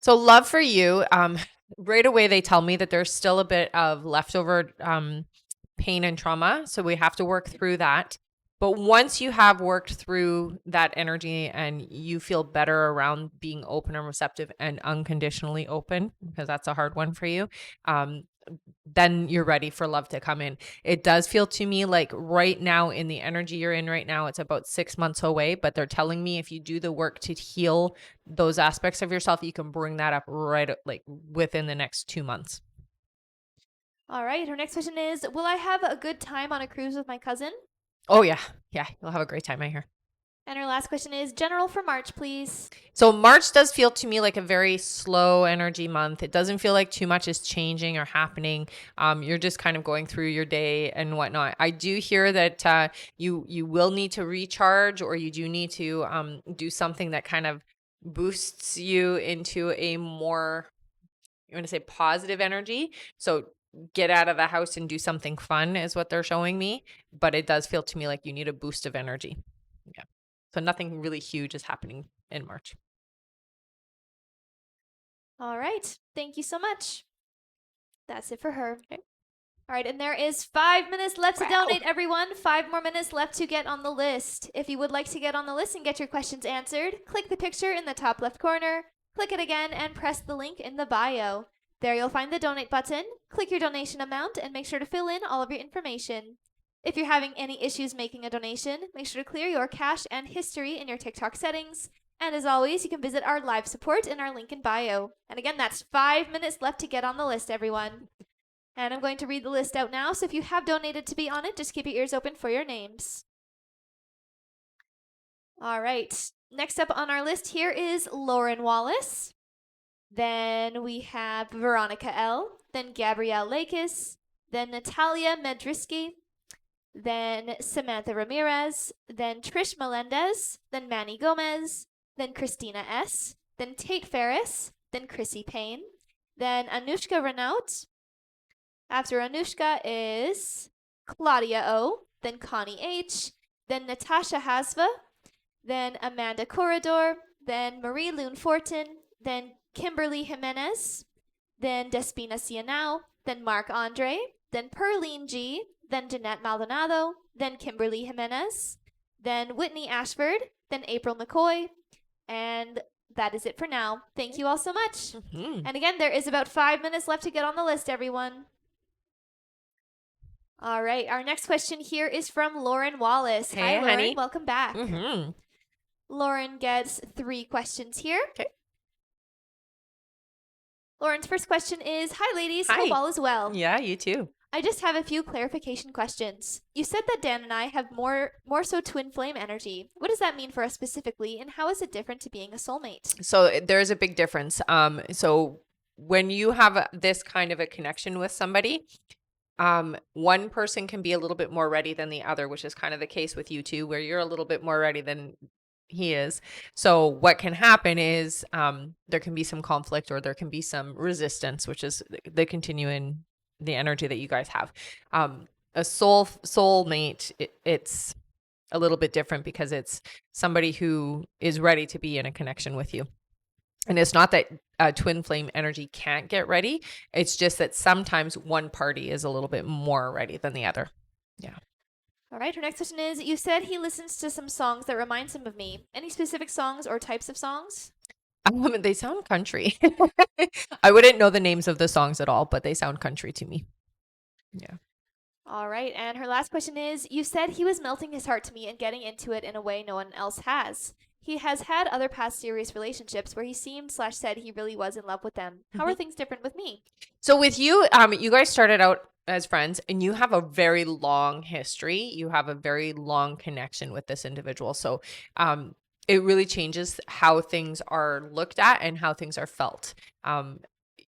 So love for you, right away they tell me that there's still a bit of leftover pain and trauma. So we have to work through that. But once you have worked through that energy and you feel better around being open and receptive and unconditionally open, because that's a hard one for you, then you're ready for love to come in. It does feel to me like right now, in the energy you're in right now, it's about 6 months away, but they're telling me if you do the work to heal those aspects of yourself, you can bring that up right like within the next 2 months. All right. Her next question is, will I have a good time on a cruise with my cousin? Oh yeah. Yeah, you'll have a great time, I hear. And her last question is, general for March, please. So March does feel to me like a very slow energy month. It doesn't feel like too much is changing or happening. You're just kind of going through your day and whatnot. I do hear that you will need to recharge, or you do need to do something that kind of boosts you into a more, you want to say, positive energy. So get out of the house and do something fun is what they're showing me. But it does feel to me like you need a boost of energy. Yeah. So nothing really huge is happening in March. All right. Thank you so much. That's it for her. Okay. All right, and there is 5 minutes left to Wow. donate, everyone. 5 more minutes left to get on the list. If you would like to get on the list and get your questions answered, click the picture in the top left corner, click it again, and press the link in the bio. There you'll find the donate button. Click your donation amount and make sure to fill in all of your information. If you're having any issues making a donation, make sure to clear your cache and history in your TikTok settings. And as always, you can visit our live support in our link in bio. And again, that's 5 minutes left to get on the list, everyone. And I'm going to read the list out now, so if you have donated to be on it, just keep your ears open for your names. All right. Next up on our list here is Lauren Wallace. Then we have Veronica L. Then Gabrielle Lakis. Then Natalia Medrisky. Then Samantha Ramirez. Then Trish Melendez. Then Manny Gomez. Then Christina S. Then Tate Ferris. Then Chrissy Payne. Then Anushka Renaut. After Anushka is Claudia O. Then Connie H. Then Natasha Hasva. Then Amanda Corridor. Then Marie Lune Fortin. Then Kimberly Jimenez. Then Despina Cianao. Then Mark Andre. Then Perline G. Then Jeanette Maldonado. Then Kimberly Jimenez. Then Whitney Ashford. Then April McCoy. And that is it for now. Thank you all so much. Mm-hmm. And again, there is about 5 minutes left to get on the list, everyone. All right. Our next question here is from Lauren Wallace. Hey, Hi, Lauren. honey. Welcome back. Mm-hmm. Lauren gets 3 questions here. Okay. Lauren's first question is, hi, ladies. Hi. Hope all is well. Yeah, you too. I just have a few clarification questions. You said that Dan and I have more so twin flame energy. What does that mean for us specifically, and how is it different to being a soulmate? So there's a big difference. So when you have this kind of a connection with somebody, one person can be a little bit more ready than the other, which is kind of the case with you two, where you're a little bit more ready than he is. So what can happen is there can be some conflict, or there can be some resistance, which is the continuing the energy that you guys have. A soulmate, it's a little bit different because it's somebody who is ready to be in a connection with you. And it's not that twin flame energy can't get ready. It's just that sometimes one party is a little bit more ready than the other. Yeah. All right. Her next question is, you said he listens to some songs that reminds him of me. Any specific songs or types of songs? They sound country. I wouldn't know the names of the songs at all, but they sound country to me. Yeah. All right. And her last question is, you said he was melting his heart to me and getting into it in a way no one else has. He has had other past serious relationships where he seemed/said he really was in love with them. How are things different with me? So with you, you guys started out as friends, and you have a very long history. You have a very long connection with this individual. So it really changes how things are looked at and how things are felt.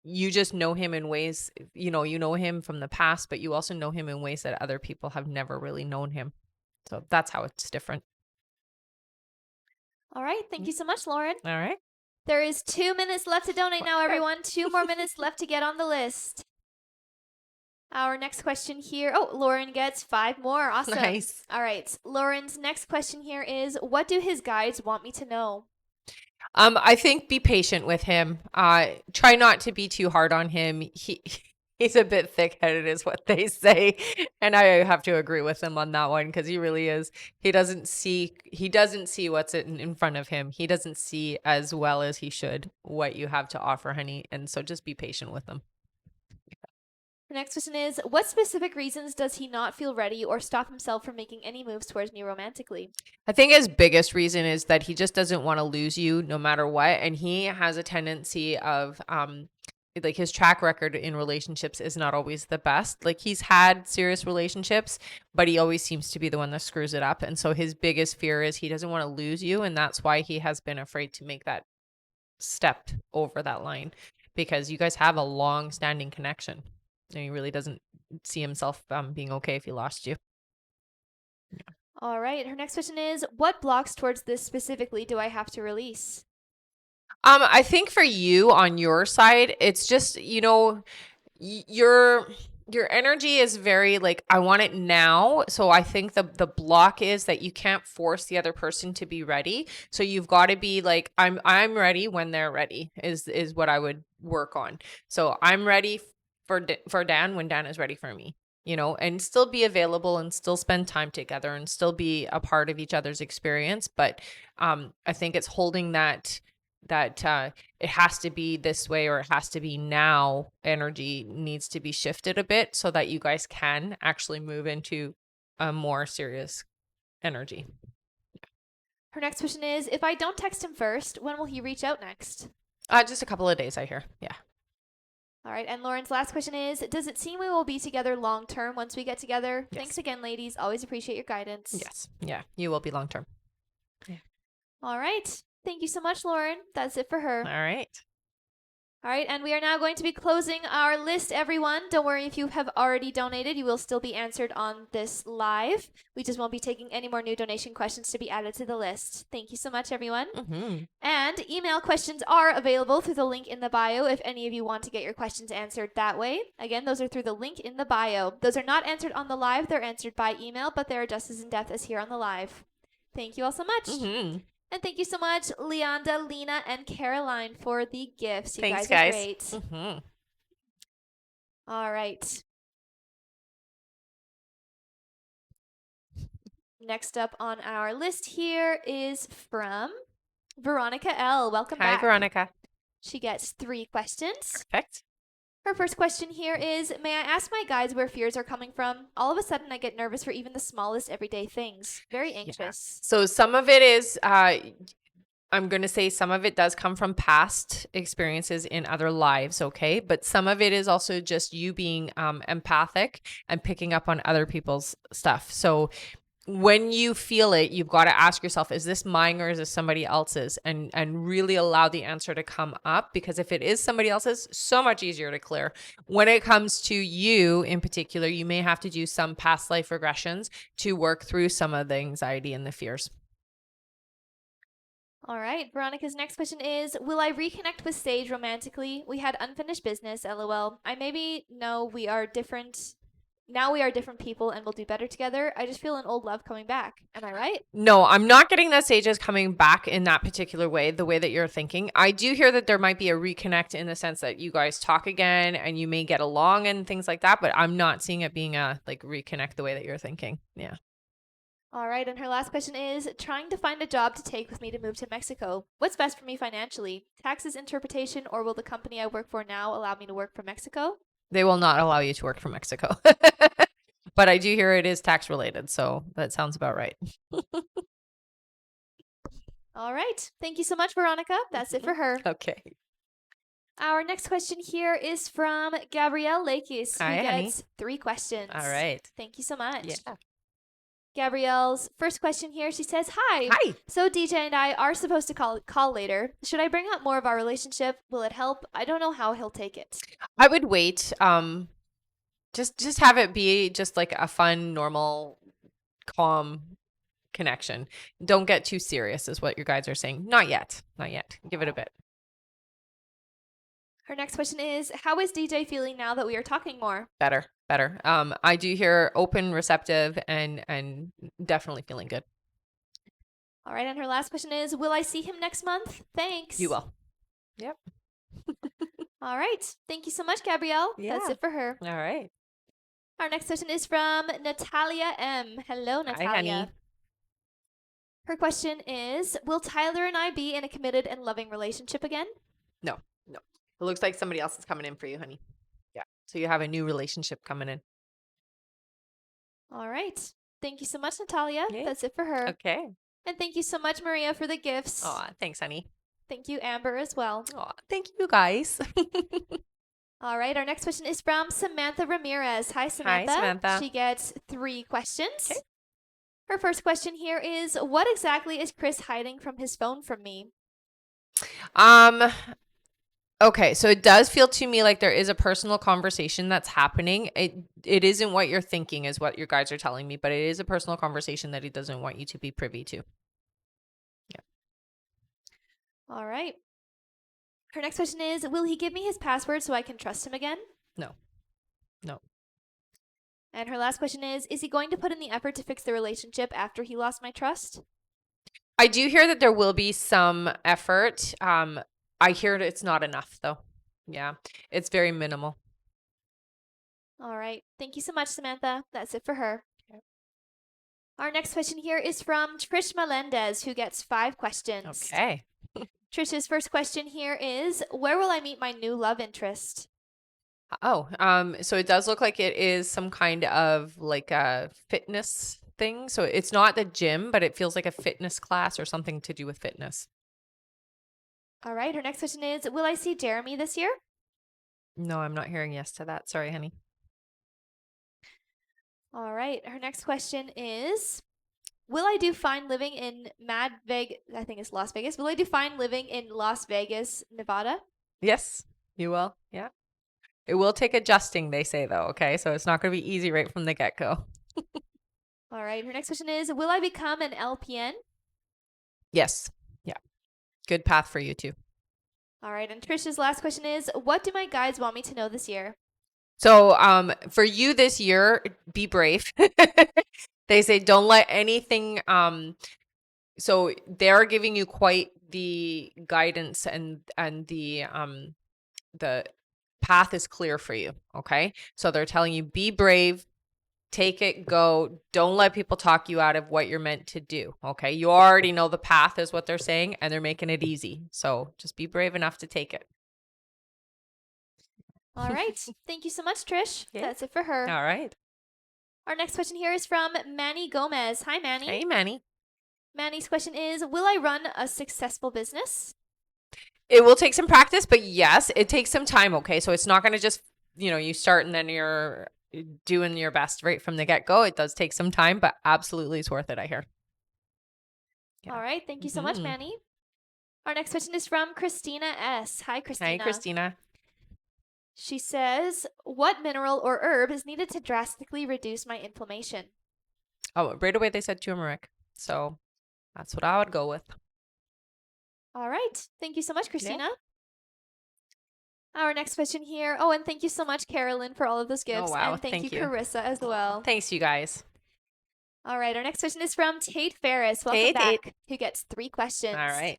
You just know him in ways, you know him from the past, but you also know him in ways that other people have never really known him. So that's how it's different. All right. Thank you so much, Lauren. All right. There is 2 minutes left to donate now, everyone. 2 more minutes left to get on the list. Our next question here. Oh, Lauren gets 5 more. Awesome. Nice. All right. Lauren's next question here is, what do his guides want me to know? I think be patient with him. Try not to be too hard on him. He's a bit thick-headed is what they say. And I have to agree with him on that one, because he really is. He doesn't see what's in front of him. He doesn't see as well as he should what you have to offer, honey. And so just be patient with him. Her next question is, what specific reasons does he not feel ready or stop himself from making any moves towards me romantically? I think his biggest reason is that he just doesn't want to lose you no matter what. And he has a tendency of, like his track record in relationships is not always the best. Like he's had serious relationships, but he always seems to be the one that screws it up. And so his biggest fear is he doesn't want to lose you. And that's why he has been afraid to make that step over that line, because you guys have a long standing connection. And he really doesn't see himself being okay if he lost you. All right. Her next question is, what blocks towards this specifically do I have to release? I think for you on your side, it's just, your energy is very like, I want it now. So I think the block is that you can't force the other person to be ready. So you've got to be like, I'm ready when they're ready is what I would work on. So I'm ready for Dan when Dan is ready for me. And still be available and still spend time together and still be a part of each other's experience. But I think it's holding that it has to be this way or it has to be now energy needs to be shifted a bit so that you guys can actually move into a more serious energy. Her next question is, if I don't text him first, when will he reach out next? Just a couple of days, I hear. Yeah. All right. And Lauren's last question is, does it seem we will be together long term once we get together? Yes. Thanks again, ladies. Always appreciate your guidance. Yes. Yeah. You will be long term. All right. Thank you so much, Lauren. That's it for her. All right. All right, and we are now going to be closing our list, everyone. Don't worry if you have already donated. You will still be answered on this live. We just won't be taking any more new donation questions to be added to the list. Thank you so much, everyone. Mm-hmm. And email questions are available through the link in the bio if any of you want to get your questions answered that way. Again, those are through the link in the bio. Those are not answered on the live. They're answered by email, but they're just as in-depth as here on the live. Thank you all so much. Mm-hmm. And thank you so much, Leonda, Lena, and Caroline for the gifts. You Thanks, guys are guys. great. Mm-hmm. All right. Next up on our list here is from Veronica L. Welcome back. Hi, Veronica. She gets 3 questions. Perfect. Her first question here is, may I ask my guides where fears are coming from? All of a sudden, I get nervous for even the smallest everyday things. Very anxious. So some of it is, I'm going to say some of it does come from past experiences in other lives, okay? But some of it is also just you being empathic and picking up on other people's stuff. So when you feel it, you've got to ask yourself, is this mine or is this somebody else's? And really allow the answer to come up, because if it is somebody else's, so much easier to clear. When it comes to you in particular, you may have to do some past life regressions to work through some of the anxiety and the fears. All right. Veronica's next question is, will I reconnect with Sage romantically? We had unfinished business, LOL. I maybe know we are different. Now we are different people and we'll do better together. I just feel an old love coming back. Am I right? No, I'm not getting that Sage is coming back in that particular way, the way that you're thinking. I do hear that there might be a reconnect in the sense that you guys talk again and you may get along and things like that, but I'm not seeing it being a like reconnect the way that you're thinking. Yeah. All right. And her last question is, trying to find a job to take with me to move to Mexico. What's best for me financially? Taxes, interpretation, or will the company I work for now allow me to work from Mexico? They will not allow you to work from Mexico. But I do hear it is tax related, so that sounds about right. All right. Thank you so much, Veronica. That's it for her. Okay. Our next question here is from Gabrielle Lakis, who Hi, honey. gets 3 questions. All right. Thank you so much. Yeah. Gabrielle's first question here, she says, Hi. Hi. So DJ and I are supposed to call later. Should I bring up more of our relationship? Will it help? I don't know how he'll take it. I would wait. Just have it be just like a fun, normal, calm connection. Don't get too serious is what your guides are saying. Not yet. Not yet. Give it a bit. Her next question is, how is DJ feeling now that we are talking more? Better. I do hear open, receptive, and definitely feeling good. All right, and her last question is, will I see him next month? Thanks. You will. Yep. All right. Thank you so much, Gabrielle. Yeah. That's it for her. All right. Our next question is from Natalia M. Hello, Natalia. Hi, honey. Her question is, will Tyler and I be in a committed and loving relationship again? No. It looks like somebody else is coming in for you, honey. Yeah. So you have a new relationship coming in. All right. Thank you so much, Natalia. Yay. That's it for her. Okay. And thank you so much, Maria, for the gifts. Aw, thanks, honey. Thank you, Amber, as well. Aw, thank you guys. All right. Our next question is from Samantha Ramirez. Hi, Samantha. Samantha. She gets 3 questions. Okay. Her first question here is, what exactly is Chris hiding from his phone from me? Okay, so it does feel to me like there is a personal conversation that's happening. It isn't what you're thinking is what your guys are telling me, but it is a personal conversation that he doesn't want you to be privy to. Yeah. All right. Her next question is, will he give me his password so I can trust him again? No. No. And her last question is he going to put in the effort to fix the relationship after he lost my trust? I do hear that there will be some effort. I hear that it's not enough though. Yeah. It's very minimal. All right. Thank you so much, Samantha. That's it for her. Okay. Our next question here is from Trish Melendez, who gets 5 questions. Okay. Trish's first question here is, where will I meet my new love interest? Oh, so it does look like it is some kind of like a fitness thing. So it's not the gym, but it feels like a fitness class or something to do with fitness. All right. Her next question is, will I see Jeremy this year? No, I'm not hearing yes to that. Sorry, honey. All right. Her next question is, will I do fine living in I think it's Las Vegas. Will I do fine living in Las Vegas, Nevada? Yes, you will. Yeah. It will take adjusting, they say, though. Okay. So it's not going to be easy right from the get go. All right. Her next question is, will I become an LPN? Yes. Yeah. Good path for you, too. All right. And Trish's last question is, what do my guides want me to know this year? So for you this year, be brave. They say don't let anything so they're giving you quite the guidance and the path is clear for you, okay? So they're telling you be brave, take it, go. Don't let people talk you out of what you're meant to do, okay? You already know the path is what they're saying and they're making it easy. So just be brave enough to take it. All right. Thank you so much, Trish. Yeah. That's it for her. All right. Our next question here is from Manny Gomez. Hi, Manny. Hey, Manny. Manny's question is, will I run a successful business? It will take some practice, but yes, it takes some time, okay? So it's not going to just, you start and then you're doing your best right from the get-go. It does take some time, but absolutely it's worth it, I hear. Yeah. All right. Thank you so much, Manny. Our next question is from Christina S. Hi, Christina. Hi, Christina. She says, what mineral or herb is needed to drastically reduce my inflammation? Oh, right away they said turmeric. So that's what I would go with. All right. Thank you so much, Christina. Our next question here. Oh, and thank you so much, Carolyn, for all of those gifts. Oh, wow. And thank you, you, Carissa, as well. Thanks, you guys. All right. Our next question is from Tate Ferris. Welcome Hey, back. Tate. Who gets 3 questions. All right.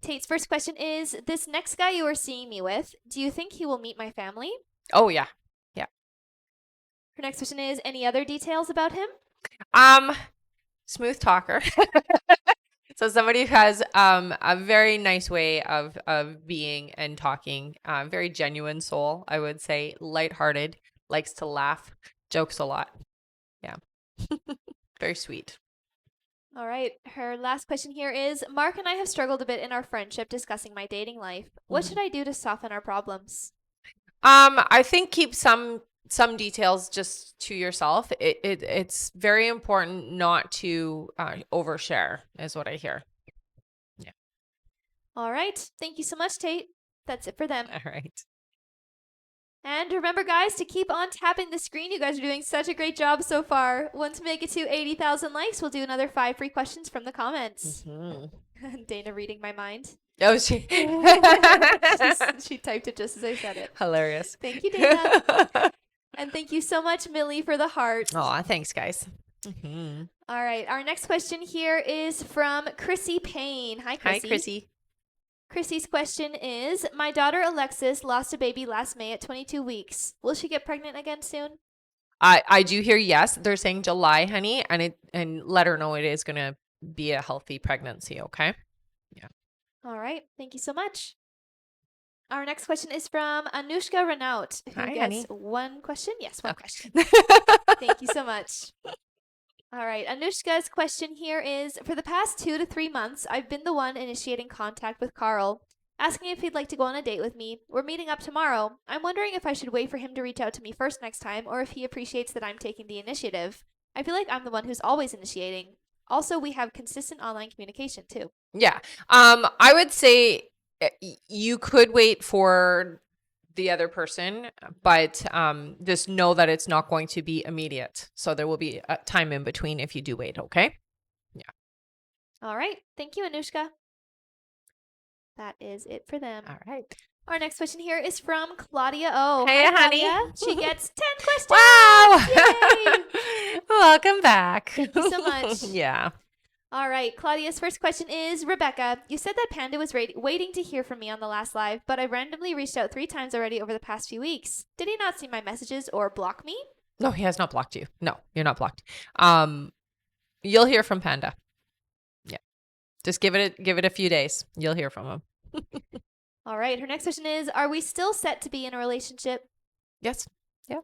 Tate's first question is, this next guy you are seeing me with, do you think he will meet my family? Oh, yeah. Yeah. Her next question is, any other details about him? Smooth talker. So somebody who has a very nice way of being and talking, very genuine soul, I would say, lighthearted, likes to laugh, jokes a lot. Yeah. Very sweet. All right. Her last question here is, Mark and I have struggled a bit in our friendship discussing my dating life. What should I do to soften our problems? I think keep some details just to yourself. It's very important not to overshare is what I hear. Yeah. All right. Thank you so much, Tate. That's it for them. All right. And remember, guys, to keep on tapping the screen. You guys are doing such a great job so far. Once we make it to 80,000 likes, we'll do another 5 free questions from the comments. Dana reading my mind. Oh, she typed it just as I said it. Hilarious. Thank you, Dana. And thank you so much, Millie, for the heart. Aw, thanks, guys. All right. Our next question here is from Chrissy Payne. Hi, Chrissy. Hi, Chrissy. Chrissy's question is, my daughter Alexis lost a baby last May at 22 weeks. Will she get pregnant again soon? I do hear yes. They're saying July, honey, and let her know it is going to be a healthy pregnancy, okay? Yeah. All right. Thank you so much. Our next question is from Anushka Renaut, who Hi, gets honey. one question. Yes, one Okay. question. Thank you so much. All right, Anushka's question here is, for the past 2 to 3 months, I've been the one initiating contact with Carl, asking if he'd like to go on a date with me. We're meeting up tomorrow. I'm wondering if I should wait for him to reach out to me first next time, or if he appreciates that I'm taking the initiative. I feel like I'm the one who's always initiating. Also, we have consistent online communication too. Yeah. I would say you could wait for the other person, but just know that it's not going to be immediate. So there will be a time in between if you do wait, okay? All right, thank you, Anushka. That is it for them. All right. Our next question here is from Claudia O. Hey, Hi, honey. Claudia. She gets 10 questions. Wow. Yay! Welcome back. Thank you so much. Yeah. All right, Claudia's first question is, Rebecca, you said that Panda was waiting to hear from me on the last live, but I randomly reached out 3 times already over the past few weeks. Did he not see my messages or block me? No, he has not blocked you. No, you're not blocked. You'll hear from Panda. Yeah. Just give it a few days. You'll hear from him. All right, her next question is, are we still set to be in a relationship? Yes. Yeah.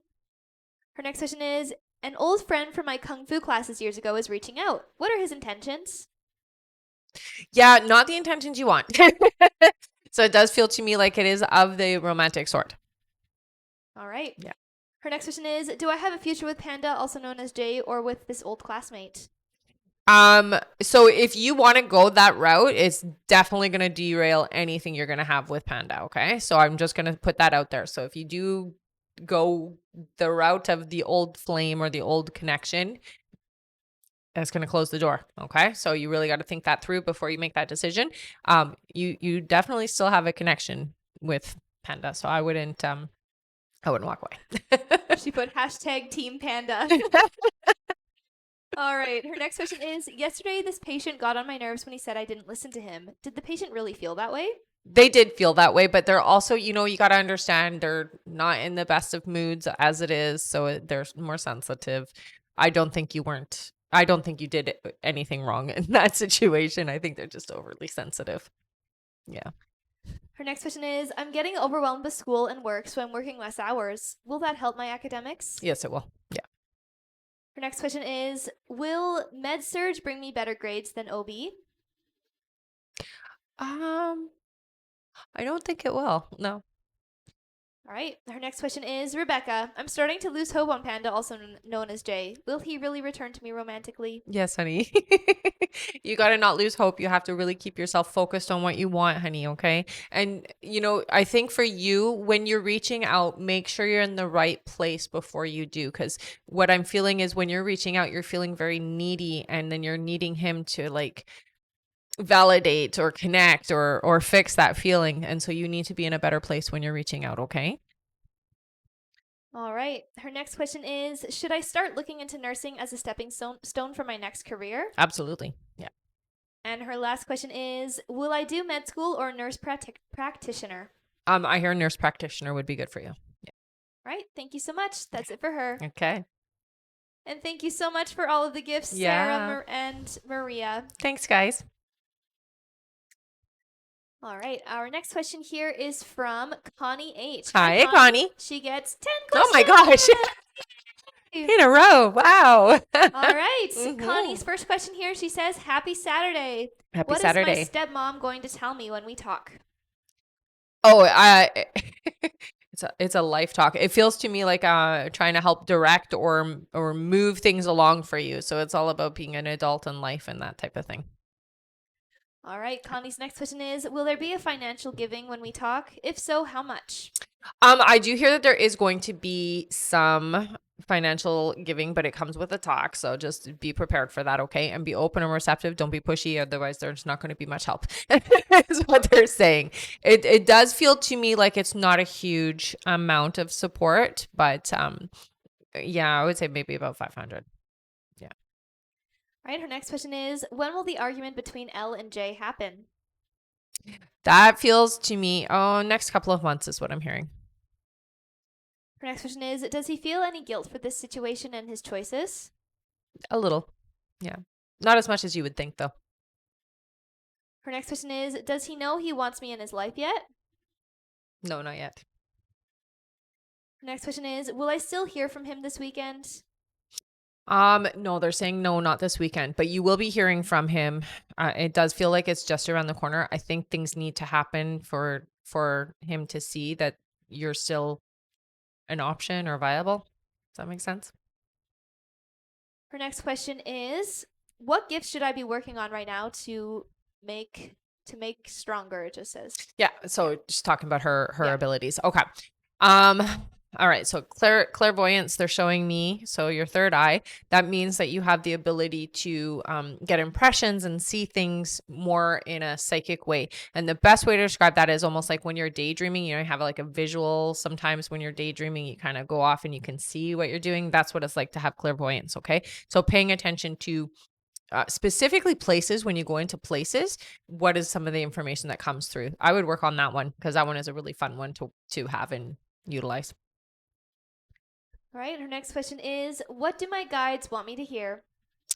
Her next question is, an old friend from my kung fu classes years ago is reaching out. What are his intentions? Yeah, not the intentions you want. So it does feel to me like it is of the romantic sort. All right. Yeah. Her next question is, do I have a future with Panda, also known as Jay, or with this old classmate? So if you want to go that route, it's definitely going to derail anything you're going to have with Panda, okay? So I'm just going to put that out there. So if you do go the route of the old flame or the old connection, that's going to close the door, okay? So you really got to think that through before you make that decision. You definitely still have a connection with Panda, so I wouldn't walk away. She put hashtag Team Panda. All right. Her next question is, yesterday this patient got on my nerves when he said I didn't listen to him. Did the patient really feel that way? They did feel that way, but they're also, you got to understand they're not in the best of moods as it is, so they're more sensitive. I don't think you did anything wrong in that situation. I think they're just overly sensitive. Yeah. Her next question is, I'm getting overwhelmed with school and work, so I'm working less hours. Will that help my academics? Yes, it will. Yeah. Her next question is, will med-surg bring me better grades than OB? I don't think it will. No. All right. Her next question is, Rebecca, I'm starting to lose hope on Panda, also known as Jay. Will he really return to me romantically? Yes, honey. You got to not lose hope. You have to really keep yourself focused on what you want, honey, okay? And, I think for you, when you're reaching out, make sure you're in the right place before you do. Because what I'm feeling is when you're reaching out, you're feeling very needy, and then you're needing him to validate or connect or fix that feeling. And so you need to be in a better place when you're reaching out, okay? All right. Her next question is, should I start looking into nursing as a stepping stone for my next career? Absolutely. Yeah. And her last question is, will I do med school or nurse practitioner? I hear nurse practitioner would be good for you. Yeah. Right. Thank you so much. That's it for her. Okay. And thank you so much for all of the gifts, Sarah and Maria. Thanks, guys. All right. Our next question here is from Connie H. Hi, Connie. She gets 10 questions. Oh my gosh. In a row. Wow. All right. Mhm. Connie's first question here, she says, happy Saturday. Happy Saturday. What is my stepmom going to tell me when we talk? Oh, it's a life talk. It feels to me like trying to help direct or move things along for you. So it's all about being an adult in life and that type of thing. All right. Connie's next question is, will there be a financial giving when we talk? If so, how much? I do hear that there is going to be some financial giving, but it comes with a talk. So just be prepared for that, okay? And be open and receptive. Don't be pushy. Otherwise, there's not going to be much help, is what they're saying. It does feel to me like it's not a huge amount of support, but yeah, I would say maybe about 500. Yeah. All right. Her next question is, when will the argument between L and J happen? That feels to me, next couple of months is what I'm hearing. Her next question is, does he feel any guilt for this situation and his choices? A little. Yeah. Not as much as you would think, though. Her next question is, does he know he wants me in his life yet? No, not yet. Next question is, will I still hear from him this weekend? No, they're saying no, not this weekend, but you will be hearing from him. It does feel like it's just around the corner. I think things need to happen for him to see that you're still an option or viable. Does that make sense? Her next question is, what gifts should I be working on right now to make stronger? It just says. Yeah. So just talking about her Yeah. abilities. Okay. All right. So clairvoyance, they're showing me. So your third eye, that means that you have the ability to get impressions and see things more in a psychic way. And the best way to describe that is almost like when you're daydreaming, you have like a visual. Sometimes when you're daydreaming, you kind of go off and you can see what you're doing. That's what it's like to have clairvoyance. Okay. So paying attention to specifically places, when you go into places, what is some of the information that comes through? I would work on that one because that one is a really fun one to have and utilize. All right. Her next question is, what do my guides want me to hear?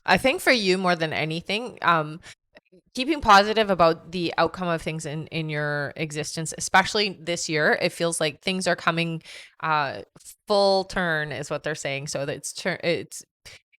I think for you more than anything, keeping positive about the outcome of things in your existence, especially this year. It feels like things are coming full turn is what they're saying. So that it's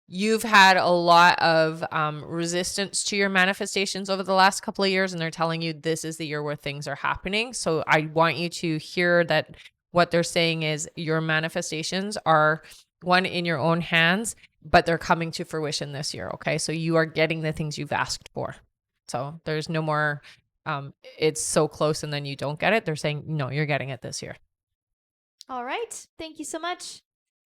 you've had a lot of resistance to your manifestations over the last couple of years, and they're telling you this is the year where things are happening. So I want you to hear that what they're saying is your manifestations are one in your own hands, but they're coming to fruition this year. Okay. So you are getting the things you've asked for. So there's no more, it's so close and then you don't get it. They're saying, no, you're getting it this year. All right. Thank you so much.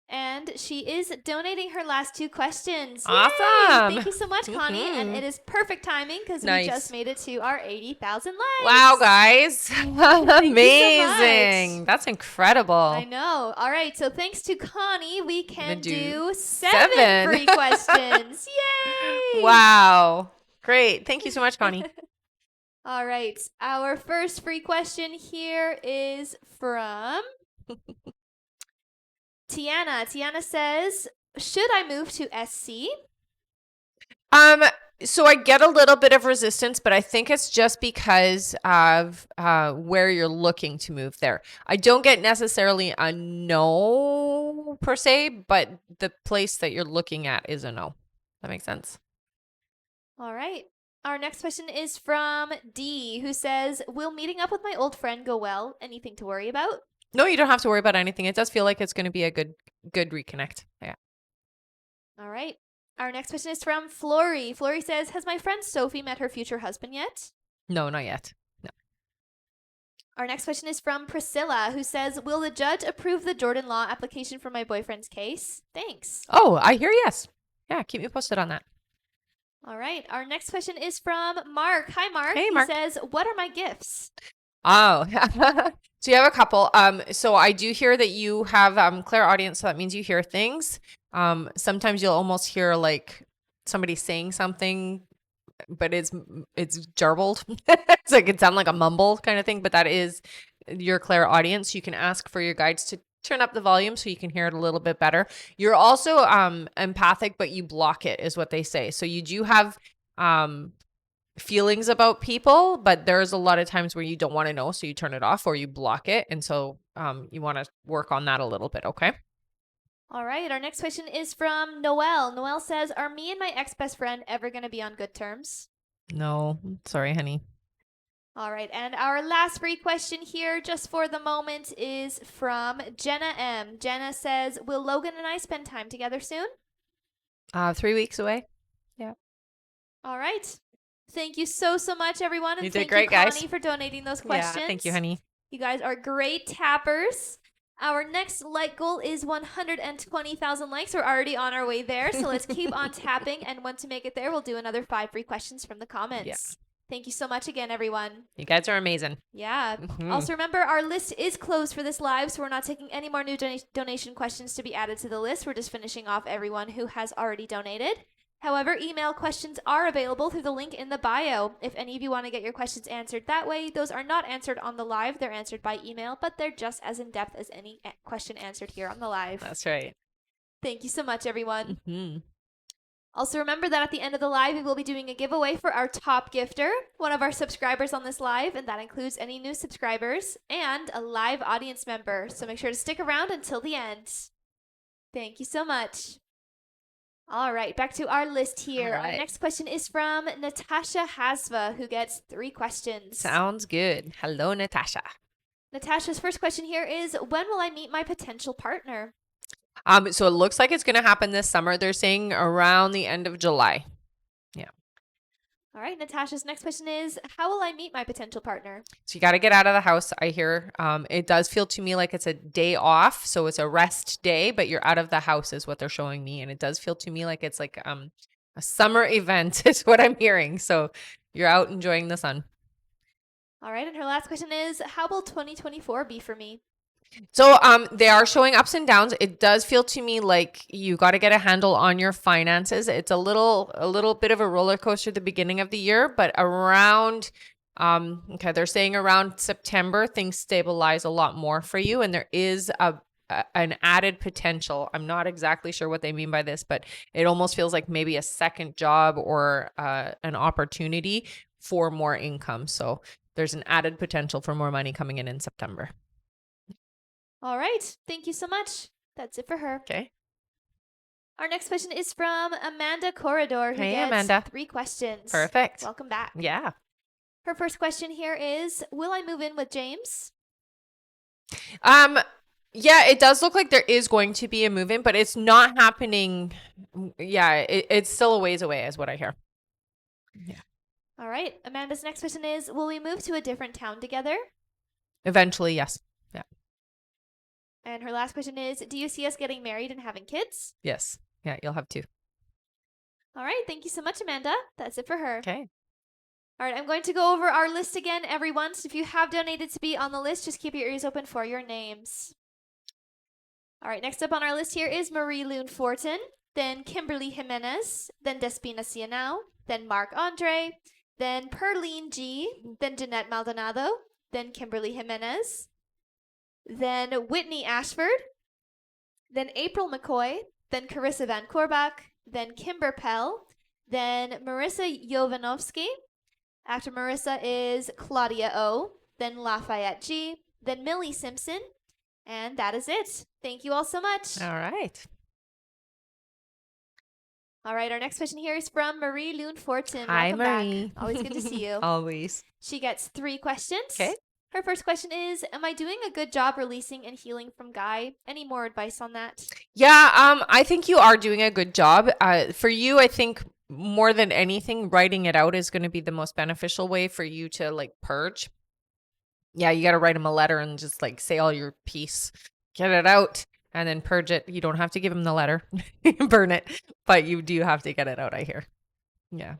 And she is donating her last 2 questions. Awesome. Yay! Thank you so much, Connie. And Mhm. it is perfect timing because we Nice. just made it to our 80,000 likes. Wow, guys. you so Amazing. much. That's incredible. I know. All right. So thanks to Connie, we can do 7 7 free questions. Yay! Wow. Great. Thank you so much, Connie. All right. Our first free question here is from Tiana. Tiana says, should I move to SC? So I get a little bit of resistance, but I think it's just because of where you're looking to move there. I don't get necessarily a no per se, but the place that you're looking at is a no. That makes sense. All right. Our next question is from D, who says, will meeting up with my old friend go well? Anything to worry about? No, you don't have to worry about anything. It does feel like it's going to be a good reconnect. Yeah. All right. Our next question is from Flory. Flory says, has my friend Sophie met her future husband yet? No, not yet. No. Our next question is from Priscilla, who says, will the judge approve the Jordan Law application for my boyfriend's case? Thanks. Oh, I hear yes. Yeah, keep me posted on that. All right. Our next question is from Mark. Hi, Mark. Hey, Mark. He says, what are my gifts? Oh, so you have a couple. So I do hear that you have clairaudience, so that means you hear things. Sometimes you'll almost hear like somebody saying something, but it's jarbled. It's like it sounds like a mumble kind of thing, but that is your clairaudience. You can ask for your guides to turn up the volume so you can hear it a little bit better. You're also empathic, but you block it, is what they say. So you do have feelings about people, but there's a lot of times where you don't want to know, so you turn it off or you block it, and so you want to work on that a little bit. Okay. All right. Our next question is from Noelle. Noelle says, are me and my ex-best friend ever going to be on good terms? No, sorry, honey. All right. And our last free question here, just for the moment, is from Jenna M. Jenna says, will Logan and I spend time together soon? 3 weeks away. Yeah. All right. Thank you so much, everyone. And You did thank great, you, Connie, guys. for donating those questions. Yeah, thank you, honey. You guys are great tappers. Our next like goal is 120,000 likes. We're already on our way there, so let's keep on tapping. And once we make it there, we'll do another 5 free questions from the comments. Yeah. Thank you so much again, everyone. You guys are amazing. Yeah. Mhm. Also, remember, our list is closed for this live, so we're not taking any more new donation questions to be added to the list. We're just finishing off everyone who has already donated. However, email questions are available through the link in the bio. If any of you want to get your questions answered that way, those are not answered on the live. They're answered by email, but they're just as in-depth as any question answered here on the live. That's right. Thank you so much, everyone. Mm-hmm. Also, remember that at the end of the live, we will be doing a giveaway for our top gifter, one of our subscribers on this live, and that includes any new subscribers and a live audience member. So make sure to stick around until the end. Thank you so much. All right, back to our list here. All right. Our next question is from Natasha Hasva, who gets 3 questions. Sounds good. Hello, Natasha. Natasha's first question here is, when will I meet my potential partner? So it looks like it's going to happen this summer. They're saying around the end of July. All right, Natasha's next question is, how will I meet my potential partner? So you got to get out of the house, I hear. It does feel to me like it's a day off. So it's a rest day, but you're out of the house is what they're showing me. And it does feel to me like it's like a summer event is what I'm hearing. So you're out enjoying the sun. All right, and her last question is, how will 2024 be for me? So they are showing ups and downs. It does feel to me like you got to get a handle on your finances. It's a little bit of a roller coaster at the beginning of the year, but around okay, they're saying around September things stabilize a lot more for you, and there is an added potential. I'm not exactly sure what they mean by this, but it almost feels like maybe a second job or an opportunity for more income. So there's an added potential for more money coming in September. All right, thank you so much. That's it for her. Okay. Our next question is from Amanda Corridor, who Hey, gets Amanda. 3 questions. Perfect. Welcome back. Yeah. Her first question here is, will I move in with James? Yeah, it does look like there is going to be a move-in, but it's not happening. Yeah, it's still a ways away is what I hear. Yeah. All right, Amanda's next question is, will we move to a different town together? Eventually, yes. Yeah. And her last question is, do you see us getting married and having kids? Yes. Yeah, you'll have 2. All right, thank you so much, Amanda. That's it for her. Okay. All right, I'm going to go over our list again, everyone. So if you have donated to be on the list, just keep your ears open for your names. All right, next up on our list here is Marie Loon Fortin, then Kimberly Jimenez, then Despina Cianao, then Mark Andre, then Perlene G, then Jeanette Maldonado, then Kimberly Jimenez, then Whitney Ashford, then April McCoy, then Carissa Van Korbach, then Kimber Pell, then Marissa Jovanovski. After Marissa is Claudia O, then Lafayette G, then Millie Simpson, and that is it. Thank you all so much. All right. All right, our next question here is from Marie Loon Fortin. Hi, Welcome Marie. back. Always good to see you. Always. She gets 3 questions. Okay. Her first question is, am I doing a good job releasing and healing from Guy? Any more advice on that? Yeah, I think you are doing a good job. For you, I think more than anything, writing it out is going to be the most beneficial way for you to like purge. Yeah, you got to write him a letter and just like say all your piece, get it out, and then purge it. You don't have to give him the letter, burn it, but you do have to get it out, I hear. Yeah.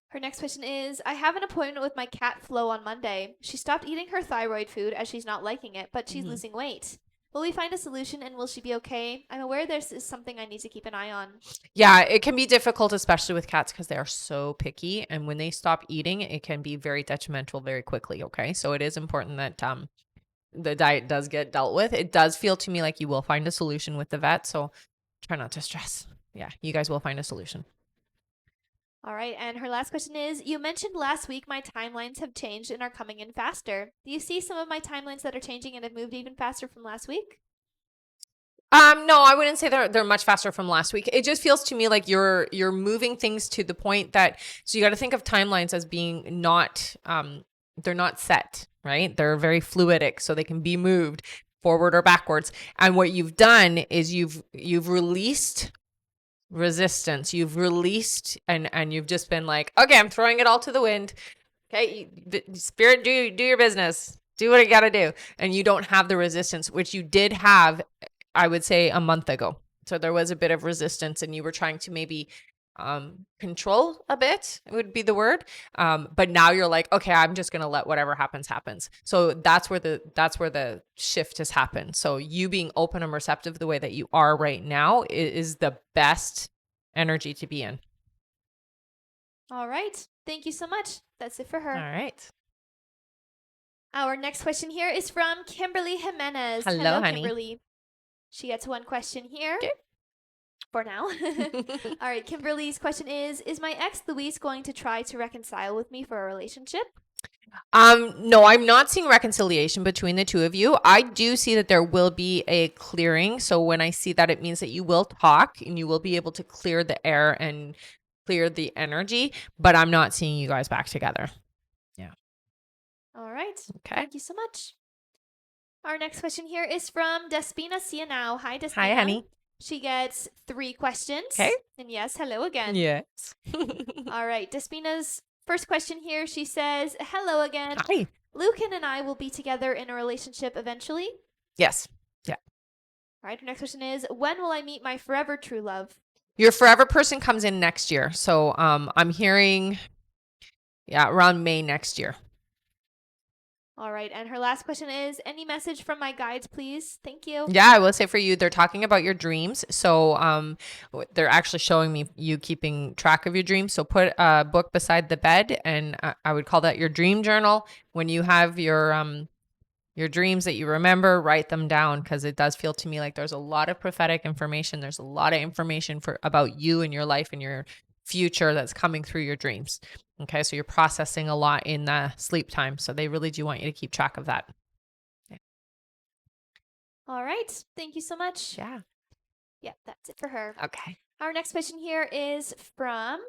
Her next question is, I have an appointment with my cat Flo on Monday. She stopped eating her thyroid food as she's not liking it, but she's losing weight. Will we find a solution and will she be okay? I'm aware this is something I need to keep an eye on. Yeah, it can be difficult, especially with cats, because they are so picky. And when they stop eating, it can be very detrimental very quickly. Okay. So it is important that the diet does get dealt with. It does feel to me like you will find a solution with the vet. So try not to stress. Yeah, you guys will find a solution. All right, and her last question is, you mentioned last week my timelines have changed and are coming in faster. Do you see some of my timelines that are changing and have moved even faster from last week? No, I wouldn't say they're much faster from last week. It just feels to me like you're moving things to the point that, so you got to think of timelines as being not they're not set, right? They're very fluidic, so they can be moved forward or backwards. And what you've done is you've released resistance. You've released and you've just been like, okay, I'm throwing it all to the wind. Okay, spirit, do your business. Do what you got to do. And you don't have the resistance, which you did have, I would say, a month ago. So there was a bit of resistance and you were trying to maybe control a bit, would be the word. But now you're like, okay, I'm just going to let whatever happens. So that's where the shift has happened. So you being open and receptive the way that you are right now is the best energy to be in. All right. Thank you so much. That's it for her. All right. Our next question here is from Kimberly Jimenez. Hello, honey. Kimberly. She gets 1 question here. Okay. for now. All right, Kimberly's question is my ex Luis going to try to reconcile with me for a relationship? No, I'm not seeing reconciliation between the two of you. I do see that there will be a clearing. So when I see that, it means that you will talk and you will be able to clear the air and clear the energy, but I'm not seeing you guys back together. All right. Okay. Thank you so much. Our next question here is from Despina Cianao. Hi, Despina. Hi, honey. She gets 3 questions. Okay. And yes, hello again. Yes. All right. Despina's first question here, she says, hello again. Hi. Lucan and I will be together in a relationship eventually. Yes. All right. Her next question is, when will I meet my forever true love? Your forever person comes in next year. So I'm hearing, around May next year. All right. And her last question is, any message from my guides, please? Thank you. Yeah, I will say for you, they're talking about your dreams. So they're actually showing me you keeping track of your dreams. So put a book beside the bed, and I would call that your dream journal. When you have your dreams that you remember, write them down, because it does feel to me like there's a lot of prophetic information. There's a lot of information about you and your life and your future that's coming through your dreams. Okay, so you're processing a lot in the sleep time. So they really do want you to keep track of that. All right. Thank you so much. Yeah. Yeah, that's it for her. Okay. Our next question here is from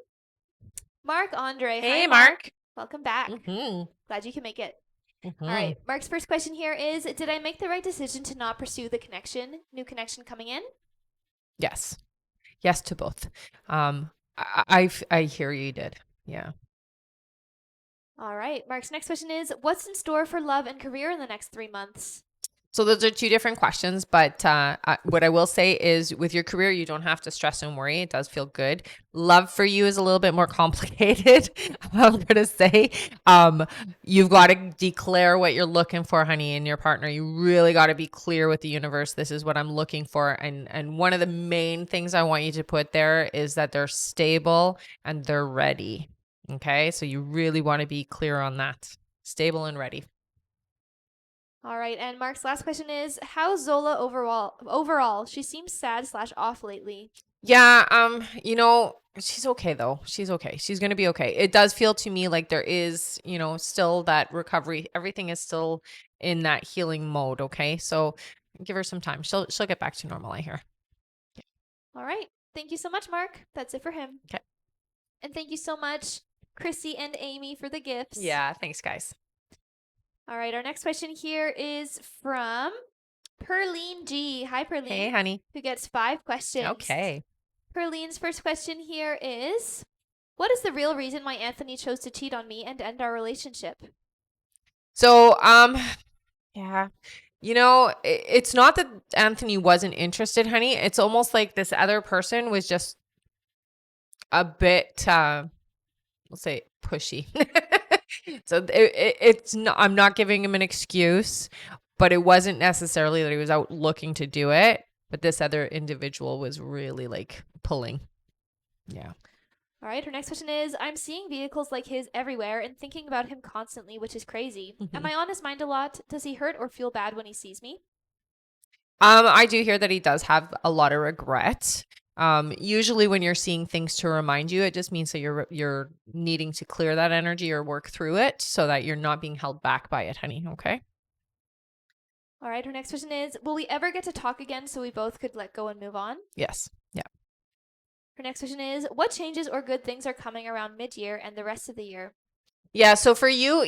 Mark Andre. Hey, Hi, Mark. Welcome back. Mm-hmm. Glad you can make it. Mm-hmm. All right. Mark's first question here is, did I make the right decision to not pursue the connection? New connection coming in? Yes. Yes to both. I hear you did. Yeah. All right. Mark's next question is, what's in store for love and career in the next 3 months? So those are 2 different questions, but what I will say is with your career, you don't have to stress and worry. It does feel good. Love for you is a little bit more complicated. I'm going to say you've got to declare what you're looking for, honey, in your partner. You really got to be clear with the universe. This is what I'm looking for. And one of the main things I want you to put there is that they're stable and they're ready. Okay. So you really want to be clear on that. Stable and ready. All right. And Mark's last question is, how's Zola overall? She seems sad / off lately. Yeah, she's okay though. She's okay. She's going to be okay. It does feel to me like there is, still that recovery. Everything is still in that healing mode, okay? So give her some time. She'll get back to normal, I hear. All right. Thank you so much, Mark. That's it for him. Okay. And thank you so much, Chrissy and Amy, for the gifts. Yeah, thanks guys. All right. Our next question here is from Perline G. Hi, Perline. Hey, honey. Who gets 5 questions. Okay. Perline's first question here is, what is the real reason why Anthony chose to cheat on me and end our relationship? So, yeah. It's not that Anthony wasn't interested, honey. It's almost like this other person was just a bit, we'll say pushy. So it's not, I'm not giving him an excuse, but it wasn't necessarily that he was out looking to do it. But this other individual was really like pulling. Yeah. All right. Her next question is, I'm seeing vehicles like his everywhere and thinking about him constantly, which is crazy. Mm-hmm. Am I on his mind a lot? Does he hurt or feel bad when he sees me? I do hear that he does have a lot of regret. Usually when you're seeing things to remind you, it just means that you're needing to clear that energy or work through it so that you're not being held back by it, honey. Okay. All right. Her next question is, will we ever get to talk again so we both could let go and move on? Yes. Yeah. Her next question is, what changes or good things are coming around mid-year and the rest of the year? Yeah. So for you,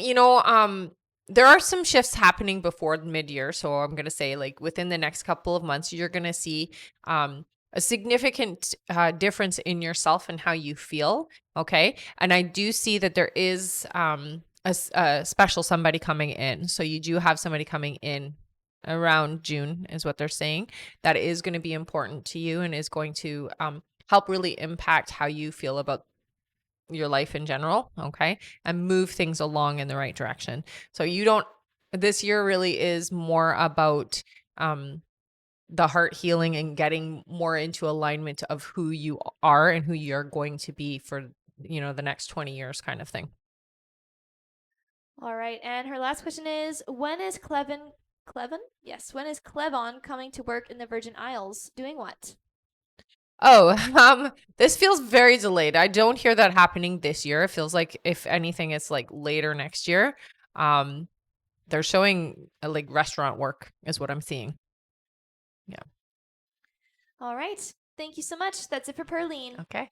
there are some shifts happening before mid-year. So I'm going to say like within the next couple of months, you're going to see a significant difference in yourself and how you feel. Okay. And I do see that there is a special somebody coming in. So you do have somebody coming in around June is what they're saying. That is going to be important to you and is going to help really impact how you feel about your life in general. Okay. And move things along in the right direction. So this year really is more about the heart healing and getting more into alignment of who you are and who you're going to be for, the next 20 years kind of thing. All right. And her last question is, when is Clevon? Yes. When is Clevon coming to work in the Virgin Isles? Doing what? Oh, this feels very delayed. I don't hear that happening this year. It feels like if anything, it's like later next year. They're showing like restaurant work is what I'm seeing. Yeah. All right. Thank you so much. That's it for Perlene. Okay.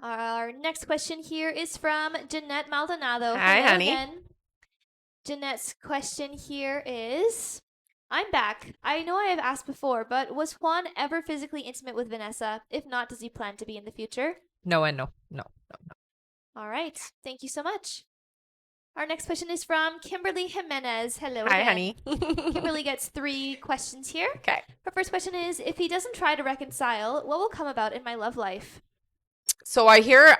Our next question here is from Jeanette Maldonado. Hi, Hello honey. again. Jeanette's question here is, I'm back. I know I have asked before, but was Juan ever physically intimate with Vanessa? If not, does he plan to be in the future? No and no. All right. Thank you so much. Our next question is from Kimberly Jimenez. Hello Hi, again. honey. Kimberly gets 3 questions here. Okay. Her first question is, if he doesn't try to reconcile, what will come about in my love life? So I hear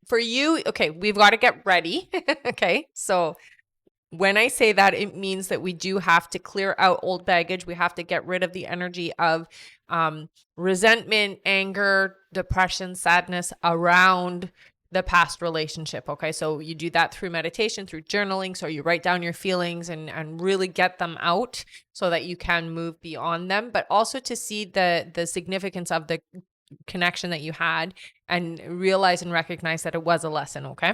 for you, okay, we've got to get ready. Okay. So when I say that, it means that we do have to clear out old baggage. We have to get rid of the energy of resentment, anger, depression, sadness around the past relationship. Okay. So you do that through meditation, through journaling. So you write down your feelings and really get them out so that you can move beyond them, but also to see the significance of the connection that you had and realize and recognize that it was a lesson. Okay.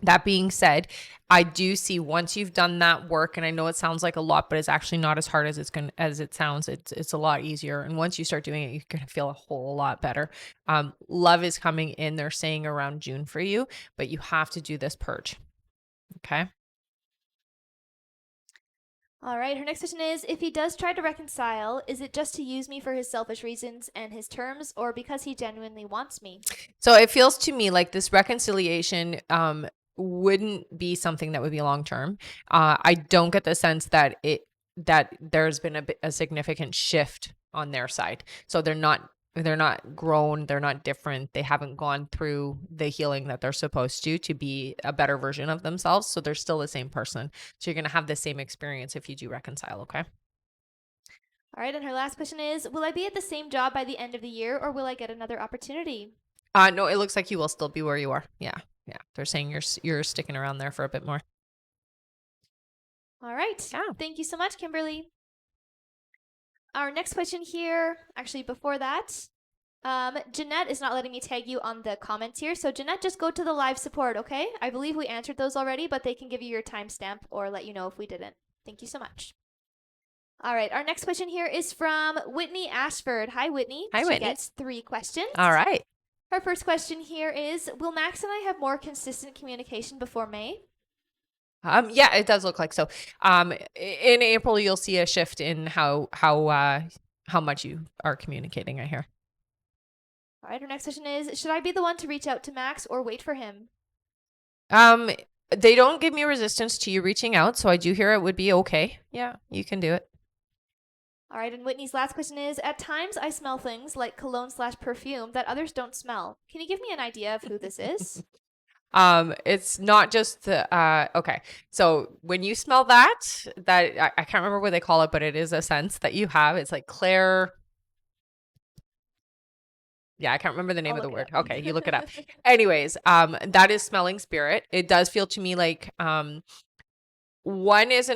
That being said, I do see once you've done that work, and I know it sounds like a lot, but it's actually not as hard as it sounds. It's a lot easier. And once you start doing it, you're gonna feel a whole lot better. Love is coming in. They're saying around June for you, but you have to do this purge. Okay. All right. Her next question is, if he does try to reconcile, is it just to use me for his selfish reasons and his terms, or because he genuinely wants me? So it feels to me like this reconciliation wouldn't be something that would be long term. I don't get the sense that there's been a significant shift on their side. So they're not grown, they're not different. They haven't gone through the healing that they're supposed to be a better version of themselves. So they're still the same person. So you're going to have the same experience if you do reconcile, okay? All right. And her last question is, will I be at the same job by the end of the year, or will I get another opportunity? No, it looks like you will still be where you are. Yeah. Yeah. They're saying you're sticking around there for a bit more. All right. Yeah. Thank you so much, Kimberly. Our next question here, actually before that, Jeanette is not letting me tag you on the comments here. So Jeanette, just go to the live support, okay? I believe we answered those already, but they can give you your timestamp or let you know if we didn't. Thank you so much. All right, our next question here is from Whitney Ashford. Hi, Whitney. Hi, Whitney. She gets 3 questions. All right. Her first question here is, will Max and I have more consistent communication before May? Yeah, it does look like so. In April, you'll see a shift in how much you are communicating, I hear. All right, her next question is, should I be the one to reach out to Max or wait for him? They don't give me resistance to you reaching out, so I do hear it would be okay. Yeah, you can do it. All right, and Whitney's last question is, at times I smell things like cologne/perfume that others don't smell. Can you give me an idea of who this is? It's not just okay. So when you smell that I can't remember what they call it, but it is a sense that you have. It's like Claire. Yeah, I can't remember the name of the word. Okay, you look it up. Anyways, that is smelling spirit. It does feel to me like one is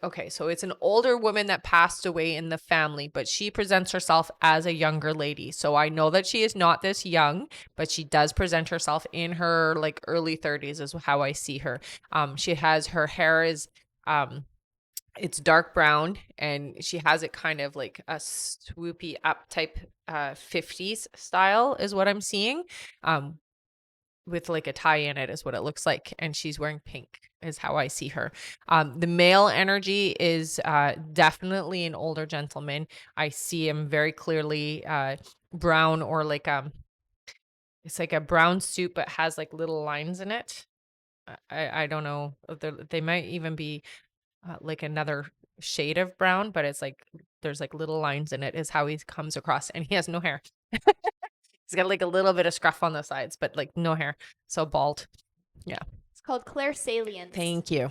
okay, so it's an older woman that passed away in the family, but she presents herself as a younger lady. So I know that she is not this young, but she does present herself in her like early 30s is how I see her. She has her hair is it's dark brown and she has it kind of like a swoopy up type 50s style is what I'm seeing. With like a tie in it is what it looks like, and she's wearing pink is how I see her. The male energy is definitely an older gentleman. I see him very clearly brown or like it's like a brown suit but has like little lines in it. I don't know, they might even be like another shade of brown, but it's like there's like little lines in it is how he comes across, and he has no hair. He's got like a little bit of scruff on the sides, but like no hair. So bald. Yeah. It's called Claire Salience. Thank you.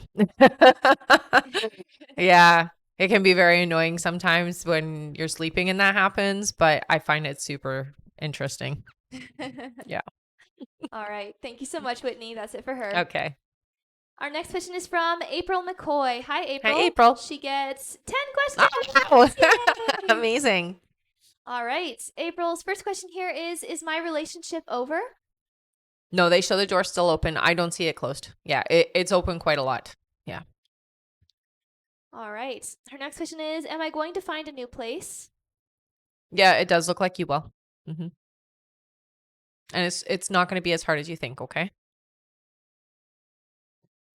Yeah. It can be very annoying sometimes when you're sleeping and that happens, but I find it super interesting. Yeah. All right. Thank you so much, Whitney. That's it for her. Okay. Our next question is from April McCoy. Hi, April. Hi, April. She gets 10 questions. Oh, Yay! amazing. All right. April's first question here is my relationship over? No, they show the door still open. I don't see it closed. Yeah, it's open quite a lot. Yeah. All right. Her next question is, am I going to find a new place? Yeah, it does look like you will. And it's not going to be as hard as you think, okay?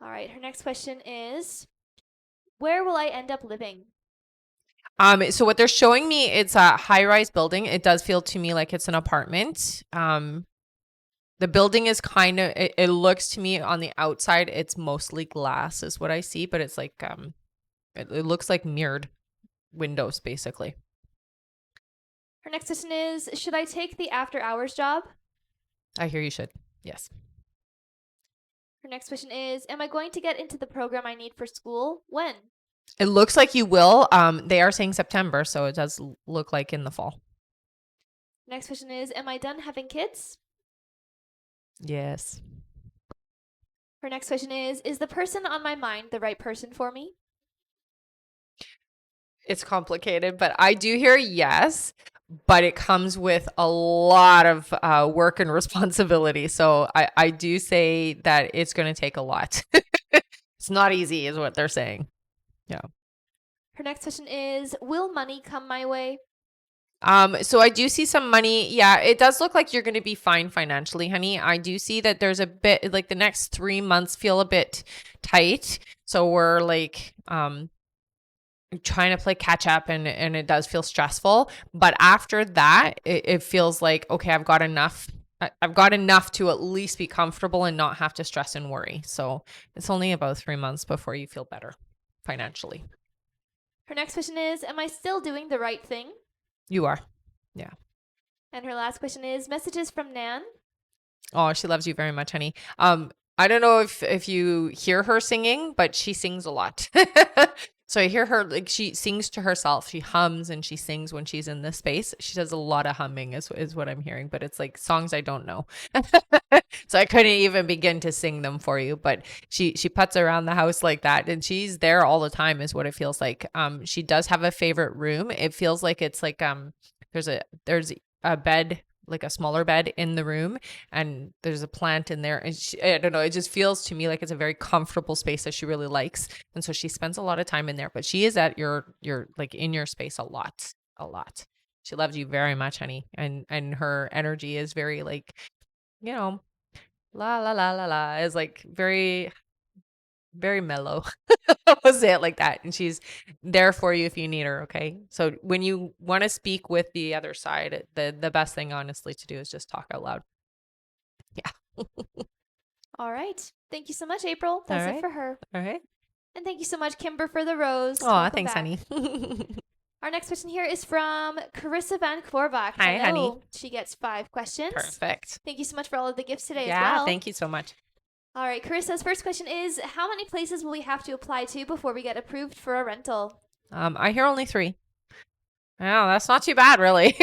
All right. Her next question is, where will I end up living? So what they're showing me, it's a high-rise building. It does feel to me like it's an apartment. The building is kind of, it looks to me on the outside, it's mostly glass is what I see, but it's like, it looks like mirrored windows basically. Her next question is, should I take the after hours job? I hear you should. Yes. Her next question is, am I going to get into the program I need for school? When? It looks like you will. They are saying September, so it does look like in the fall. Next question is, am I done having kids? Yes. Her next question is the person on my mind the right person for me? It's complicated, but I do hear yes, but it comes with a lot of work and responsibility. So I do say that it's going to take a lot. It's not easy is what they're saying. Yeah. Her next question is, will money come my way? So I do see some money. Yeah, it does look like you're going to be fine financially, honey. I do see that there's a bit like the next 3 months feel a bit tight. So we're like, trying to play catch up and it does feel stressful. But after that, it feels like, okay, I've got enough. I've got enough to at least be comfortable and not have to stress and worry. So it's only about 3 months before you feel better financially. Her next question is, am I still doing the right thing? You are. Yeah. And her last question is, messages from Nan? Oh, she loves you very much, honey. I don't know if you hear her singing, but she sings a lot. So I hear her, like, she sings to herself. She hums and she sings when she's in this space. She does a lot of humming is what I'm hearing, but it's like songs I don't know. So I couldn't even begin to sing them for you, but she puts around the house like that and she's there all the time is what it feels like. She does have a favorite room. It feels like it's like there's a bed, like a smaller bed in the room, and there's a plant in there, and I don't know, it just feels to me like it's a very comfortable space that she really likes, and so she spends a lot of time in there. But she is at your like in your space a lot. She loves you very much, honey, and her energy is very like, you know, la la la la la, is like very very mellow. I'll say it like that. And she's there for you if you need her. Okay. So when you want to speak with the other side, the best thing honestly to do is just talk out loud. Yeah. All right. Thank you so much, April. That's it for her. All right. And thank you so much, Kimber, for the rose. Oh, Welcome thanks, back. honey. Our next question here is from Carissa Van Kvorbach. Hi, honey. She gets 5 questions. Perfect. Thank you so much for all of the gifts today as Yeah. well. Thank you so much. All right, Carissa's first question is, how many places will we have to apply to before we get approved for a rental? I hear only 3. Oh, that's not too bad, really.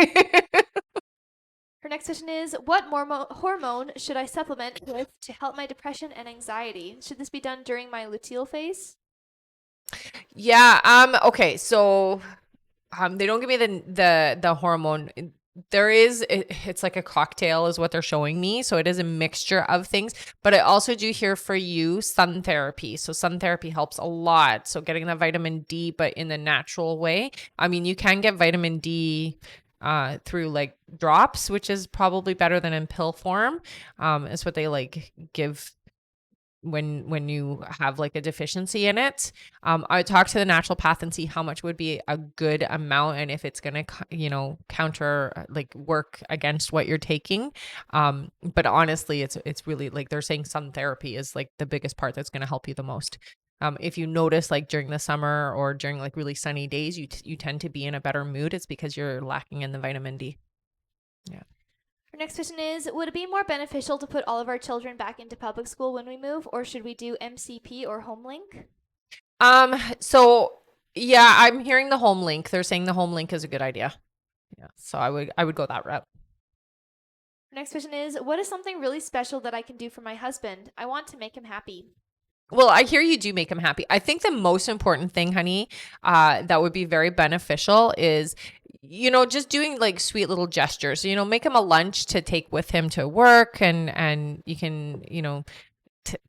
Her next question is, what hormone should I supplement with to help my depression and anxiety? Should this be done during my luteal phase? Yeah. Okay. So, they don't give me the hormone. It's like a cocktail is what they're showing me. So it is a mixture of things, but I also do hear for you sun therapy. So sun therapy helps a lot. So getting the vitamin D, but in the natural way. I mean, you can get vitamin D through like drops, which is probably better than in pill form. Is what they like give when you have like a deficiency in it. I would talk to the naturopath and see how much would be a good amount and if it's going to, counter like work against what you're taking. But honestly, it's really like they're saying sun therapy is like the biggest part that's going to help you the most. If you notice like during the summer or during like really sunny days, you tend to be in a better mood. It's because you're lacking in the vitamin D. Yeah. Our next question is, would it be more beneficial to put all of our children back into public school when we move, or should we do MCP or HomeLink? So yeah, I'm hearing the home link. They're saying the home link is a good idea. Yeah. So I would go that route. Our next question is, what is something really special that I can do for my husband? I want to make him happy. Well, I hear you do make him happy. I think the most important thing, honey, that would be very beneficial is just doing like sweet little gestures, make him a lunch to take with him to work, and you can,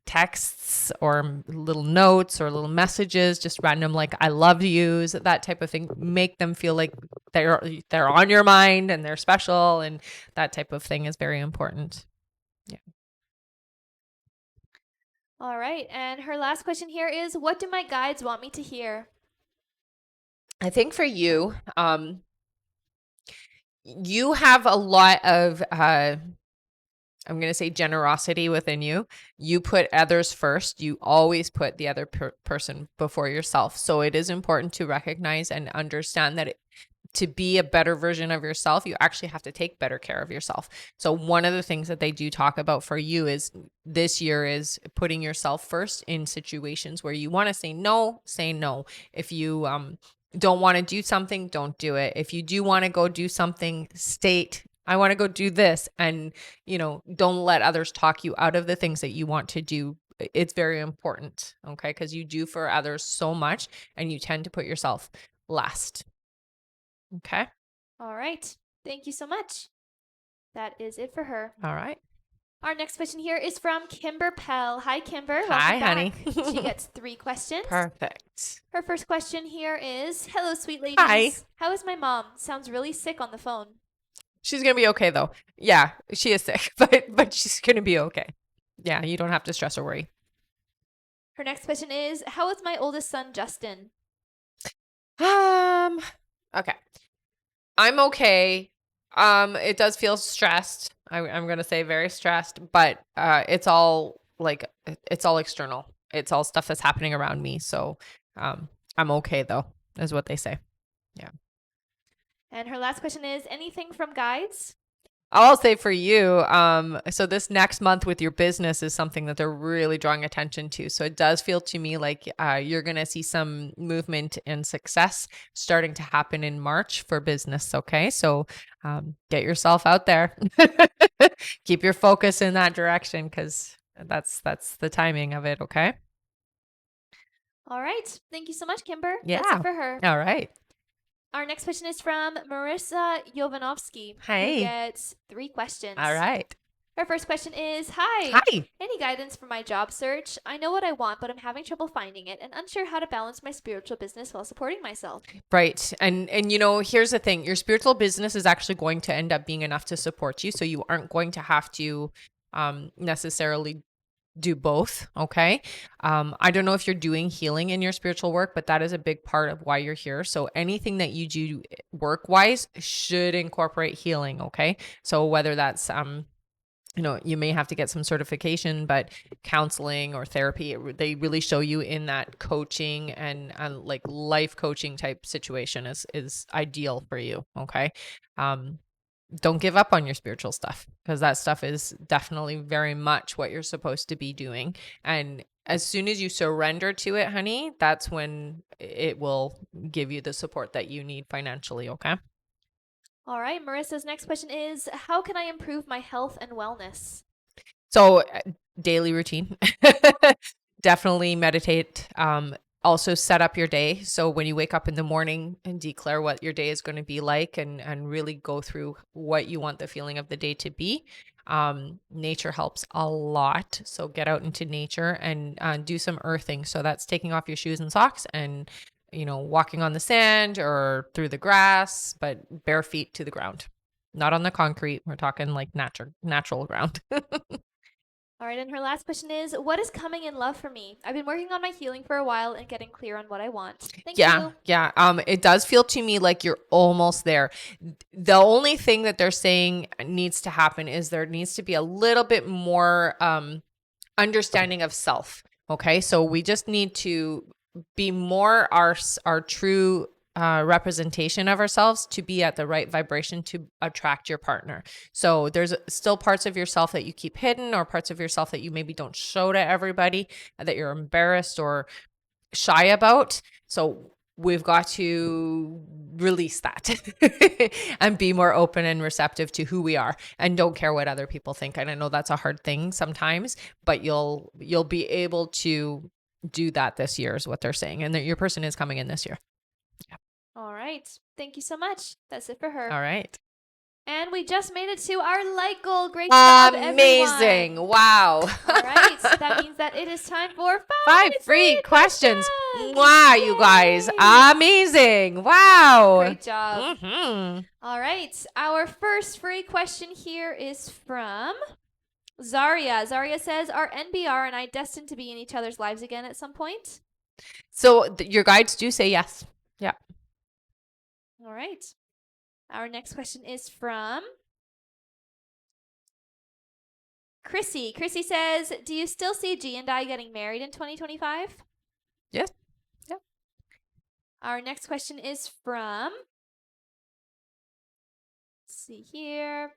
texts or little notes or little messages, just random, like I love yous, that type of thing. Make them feel like they're on your mind and they're special, and that type of thing is very important. Yeah. All right. And her last question here is, what do my guides want me to hear? I think for you, you have a lot of I'm going to say generosity within you. You put others first. You always put the other person before yourself. So it is important to recognize and understand that to be a better version of yourself, you actually have to take better care of yourself. So one of the things that they do talk about for you is this year is putting yourself first in situations where you want to say no, say no. If you don't want to do something, don't do it. If you do want to go do something, state, I want to go do this. And, don't let others talk you out of the things that you want to do. It's very important. Okay. Because you do for others so much and you tend to put yourself last. Okay. All right. Thank you so much. That is it for her. All right. Our next question here is from Kimber Pell. Hi, Kimber. Welcome Hi, back. honey. She gets 3 questions. Perfect. Her first question here is, hello, sweet ladies. Hi. How is my mom? Sounds really sick on the phone. She's going to be okay, though. Yeah, she is sick, but she's going to be okay. Yeah, you don't have to stress or worry. Her next question is, how is my oldest son, Justin? Okay. I'm okay. It does feel stressed. I'm going to say very stressed, but it's all external. It's all stuff that's happening around me. So I'm okay, though, is what they say. Yeah. And her last question is, anything from guides? I'll say for you, so this next month with your business is something that they're really drawing attention to. So it does feel to me like you're going to see some movement and success starting to happen in March for business. Okay. So get yourself out there. Keep your focus in that direction, because that's the timing of it. Okay. All right. Thank you so much, Kimber. Yeah. That's it for her. All right. Our next question is from Marissa Jovanovski, Hey. who gets 3 questions. All right. Her first question is, hi. Hi. Any guidance for my job search? I know what I want, but I'm having trouble finding it and unsure how to balance my spiritual business while supporting myself. Right. And here's the thing. Your spiritual business is actually going to end up being enough to support you. So you aren't going to have to necessarily do both. Okay. I don't know if you're doing healing in your spiritual work, but that is a big part of why you're here. So anything that you do work wise should incorporate healing. Okay. So whether that's, you may have to get some certification, but counseling or therapy, they really show you in that coaching and like life coaching type situation is ideal for you. Okay. Don't give up on your spiritual stuff, because that stuff is definitely very much what you're supposed to be doing. And as soon as you surrender to it, honey, that's when it will give you the support that you need financially. Okay. All right. Marissa's next question is, how can I improve my health and wellness? So daily routine, definitely meditate. Also set up your day. So when you wake up in the morning and declare what your day is going to be like, and really go through what you want the feeling of the day to be. Nature helps a lot. So get out into nature and do some earthing. So that's taking off your shoes and socks and, walking on the sand or through the grass, but bare feet to the ground, not on the concrete. We're talking like natural ground. All right, and her last question is, what is coming in love for me? I've been working on my healing for a while and getting clear on what I want. Thank you. Yeah. It does feel to me like you're almost there. The only thing that they're saying needs to happen is there needs to be a little bit more understanding of self. Okay. So we just need to be more our true representation of ourselves, to be at the right vibration to attract your partner. So there's still parts of yourself that you keep hidden, or parts of yourself that you maybe don't show to everybody, that you're embarrassed or shy about. So we've got to release that and be more open and receptive to who we are, and don't care what other people think. And I know that's a hard thing sometimes, but you'll be able to do that this year, is what they're saying. And that your person is coming in this year. Yeah. All right. Thank you so much. That's it for her. All right. And we just made it to our like goal. Great job, Amazing. everyone. Wow. All right. That means that it is time for 5 free questions. questions. Wow, you guys. Yay. Amazing. Wow. Great job. Mm-hmm. All right. Our first free question here is from Zaria. Zaria says, are NBR and I destined to be in each other's lives again at some point? So your guides do say yes. Yeah. All right. Our next question is from Chrissy. Chrissy says, do you still see G and I getting married in 2025? Yes. Yeah. Our next question is from, let's see here,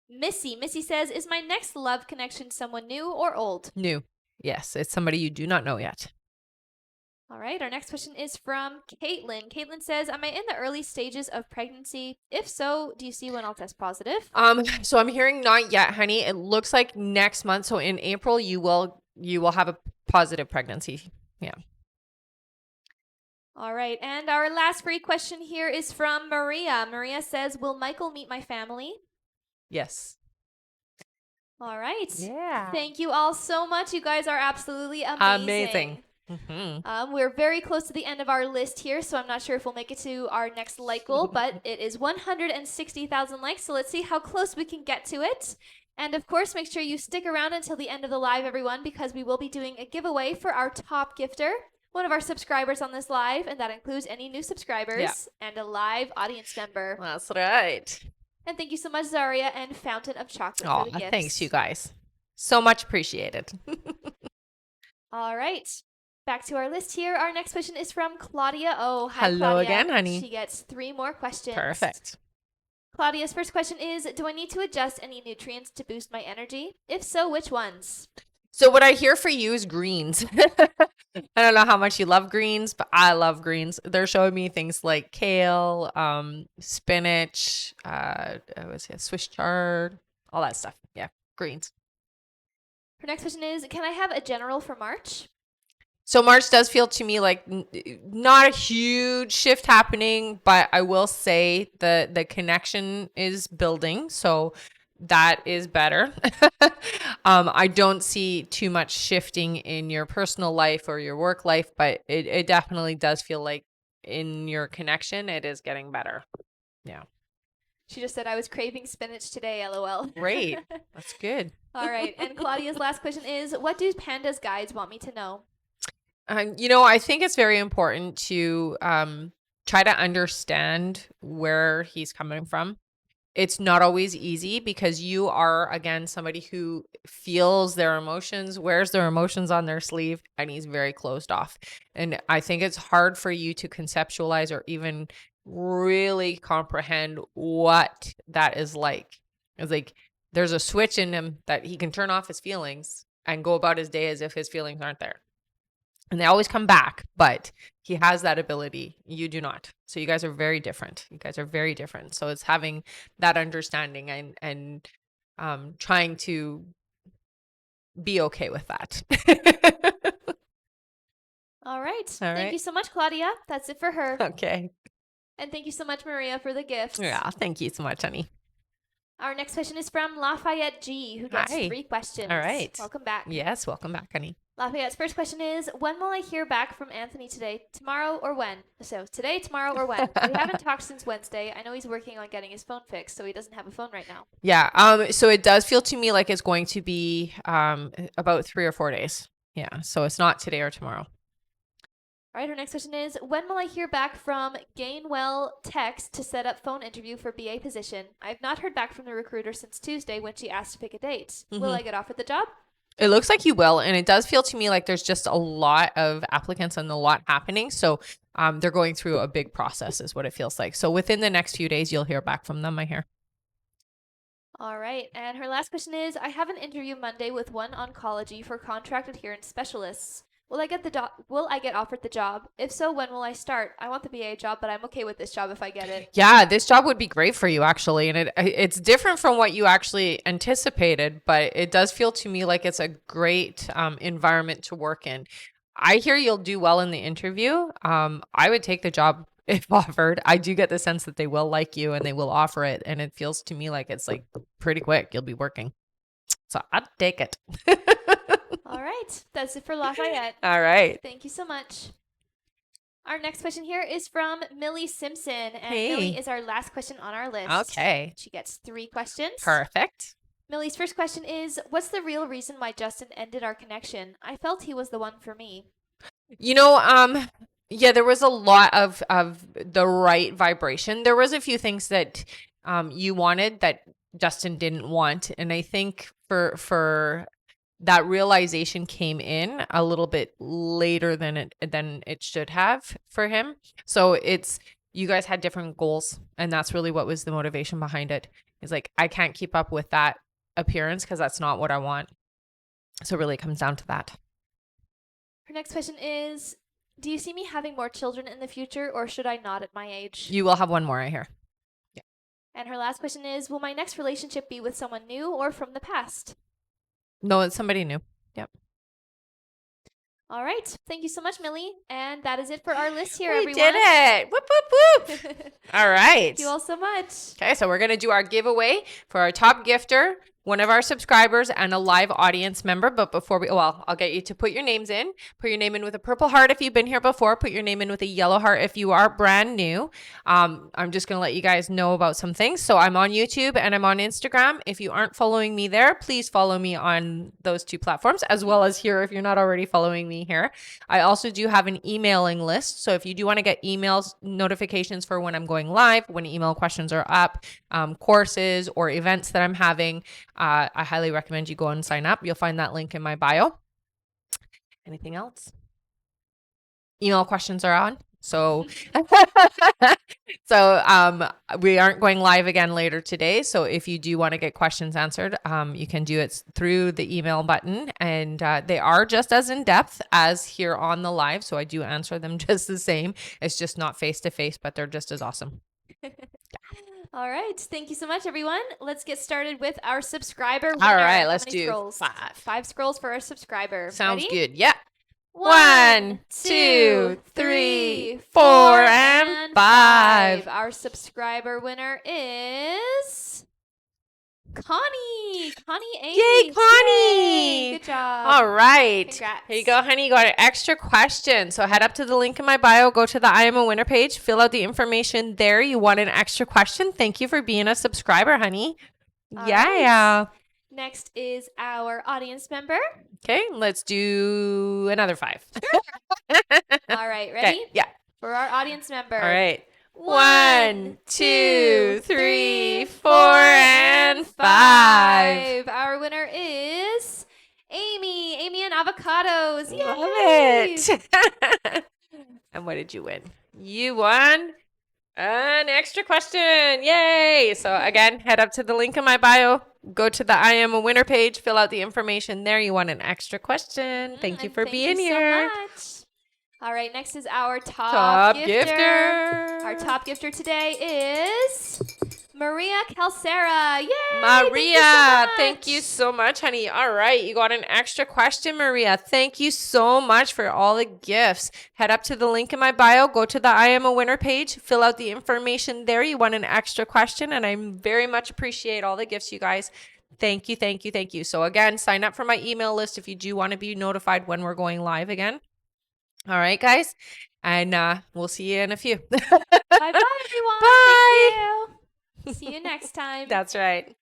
Missy. Missy says, is my next love connection someone new or old? New. Yes. It's somebody you do not know yet. All right. Our next question is from Caitlin. Caitlin says, am I in the early stages of pregnancy? If so, do you see when I'll test positive? So I'm hearing not yet, honey. It looks like next month. So in April, you will have a positive pregnancy. Yeah. All right. And our last free question here is from Maria. Maria says, will Michael meet my family? Yes. All right. Yeah. Thank you all so much. You guys are absolutely amazing. Mm-hmm. We're very close to the end of our list here, so I'm not sure if we'll make it to our next like goal, but it is 160,000 likes, so let's see how close we can get to it. And of course, make sure you stick around until the end of the live, everyone, because we will be doing a giveaway for our top gifter, one of our subscribers on this live, and that includes any new subscribers and a live audience member. That's right. And thank you so much, Zaria and Fountain of Chocolate, Oh, for the gifts. thanks, you guys. So much appreciated. All right. Back to our list here. Our next question is from Claudia O. Hi, Hello Claudia. again, honey. She gets 3 more questions. Perfect. Claudia's first question is, do I need to adjust any nutrients to boost my energy? If so, which ones? So what I hear for you is greens. I don't know how much you love greens, but I love greens. They're showing me things like kale, spinach, Swiss chard, all that stuff. Yeah, greens. Her next question is, can I have a general for March? So March does feel to me like not a huge shift happening, but I will say the connection is building. So that is better. I don't see too much shifting in your personal life or your work life, but it definitely does feel like in your connection, it is getting better. Yeah. She just said, I was craving spinach today, LOL. Great. That's good. All right. And Claudia's last question is, what do Panda's guides want me to know? I think it's very important to try to understand where he's coming from. It's not always easy because you are, again, somebody who feels their emotions, wears their emotions on their sleeve, and he's very closed off. And I think it's hard for you to conceptualize or even really comprehend what that is like. It's like there's a switch in him that he can turn off his feelings and go about his day as if his feelings aren't there. And they always come back, but he has that ability. You do not. So you guys are very different. So it's having that understanding and trying to be okay with that. All right. Thank you so much, Claudia. That's it for her. Okay. And thank you so much, Maria, for the gifts. Yeah, thank you so much, honey. Our next question is from Lafayette G, who gets 3 questions. All right. Welcome back. Yes, welcome back, honey. Lafayette's first question is, when will I hear back from Anthony today? Tomorrow or when? So today, tomorrow, or when? We haven't talked since Wednesday. I know he's working on getting his phone fixed, so he doesn't have a phone right now. Yeah. So it does feel to me like it's going to be about 3 or 4 days. Yeah. So it's not today or tomorrow. All right, her next question is, when will I hear back from Gainwell Text to set up phone interview for BA position? I have not heard back from the recruiter since Tuesday when she asked to pick a date. Will I get offered the job? It looks like you will. And it does feel to me like there's just a lot of applicants and a lot happening. So they're going through a big process is what it feels like. So within the next few days, you'll hear back from them, I hear. All right. And her last question is, I have an interview Monday with One Oncology for contract adherence specialists. Will I get offered the job? If so, when will I start? I want the BA job, but I'm okay with this job if I get it. Yeah, this job would be great for you, actually. And it's different from what you actually anticipated, but it does feel to me like it's a great environment to work in. I hear you'll do well in the interview. I would take the job if offered. I do get the sense that they will like you and they will offer it. And it feels to me like it's like pretty quick. You'll be working. So I'd take it. All right. That's it for Lafayette. All right. Thank you so much. Our next question here is from Millie Simpson. And Hey. Millie is our last question on our list. Okay. She gets 3 questions. Perfect. Millie's first question is, what's the real reason why Justin ended our connection? I felt he was the one for me. You know, yeah, there was a lot of the right vibration. There was a few things that you wanted that Justin didn't want. And I think for that realization came in a little bit later than it should have for him. So you guys had different goals, and that's really what was the motivation behind it. It's like, I can't keep up with that appearance because that's not what I want. So it really comes down to that. Her next question is, do you see me having more children in the future, or should I not at my age? You will have one more, I hear. Yeah. And her last question is, will my next relationship be with someone new or from the past? No, it's somebody new. Yep. All right. Thank you so much, Millie. And that is it for our list here, We everyone. did it. Whoop, whoop, whoop. All right. Thank you all so much. Okay, so we're going to do our giveaway for our top gifter, one of our subscribers, and a live audience member. But before I'll get you to put your names in. Put your name in with a purple heart if you've been here before. Put your name in with a yellow heart if you are brand new. I'm just going to let you guys know about some things. So I'm on YouTube and I'm on Instagram. If you aren't following me there, please follow me on those 2 platforms, as well as here if you're not already following me here. I also do have an emailing list. So if you do want to get emails, notifications for when I'm going live, when email questions are up, courses or events that I'm having, I highly recommend you go and sign up. You'll find that link in my bio. Anything else? Email questions are on. So, we aren't going live again later today. So if you do want to get questions answered, you can do it through the email button, and they are just as in depth as here on the live. So I do answer them just the same. It's just not face to face, but they're just as awesome. All right. Thank you so much, everyone. Let's get started with our subscriber winner. All right, How let's many do scrolls? 5. 5 scrolls for our subscriber. Sounds Ready? good. Yeah. 1, 2, 3, 4, and 5. Our subscriber winner is Connie. Connie A. Yay, Connie! Yay, good job. All right. Congrats. Here you go, honey. You got an extra question. So head up to the link in my bio, go to the I Am a Winner page, fill out the information there. You want an extra question. Thank you for being a subscriber, honey. All Yeah. right. Next is our audience member. Okay, let's do another 5. All right, ready? Okay, yeah. For our audience member. All right. 1, 2, 3, 4, and 5. Our winner is Amy. Amy and avocados. Yay! Love it. And what did you win? You won an extra question. Yay. So again, head up to the link in my bio. Go to the I Am a Winner page. Fill out the information there. You won an extra question. Thank you for being here. So much. All right, next is our top gifter. Our top gifter today is Maria Calcera. Yay! Maria, thank you so much, honey. All right, you got an extra question, Maria. Thank you so much for all the gifts. Head up to the link in my bio. Go to the I Am a Winner page. Fill out the information there. You won an extra question, and I very much appreciate all the gifts, you guys. Thank you, thank you, thank you. So again, sign up for my email list if you do want to be notified when we're going live again. All right, guys. And we'll see you in a few. Bye-bye, everyone. Bye. Thank you. See you next time. That's right.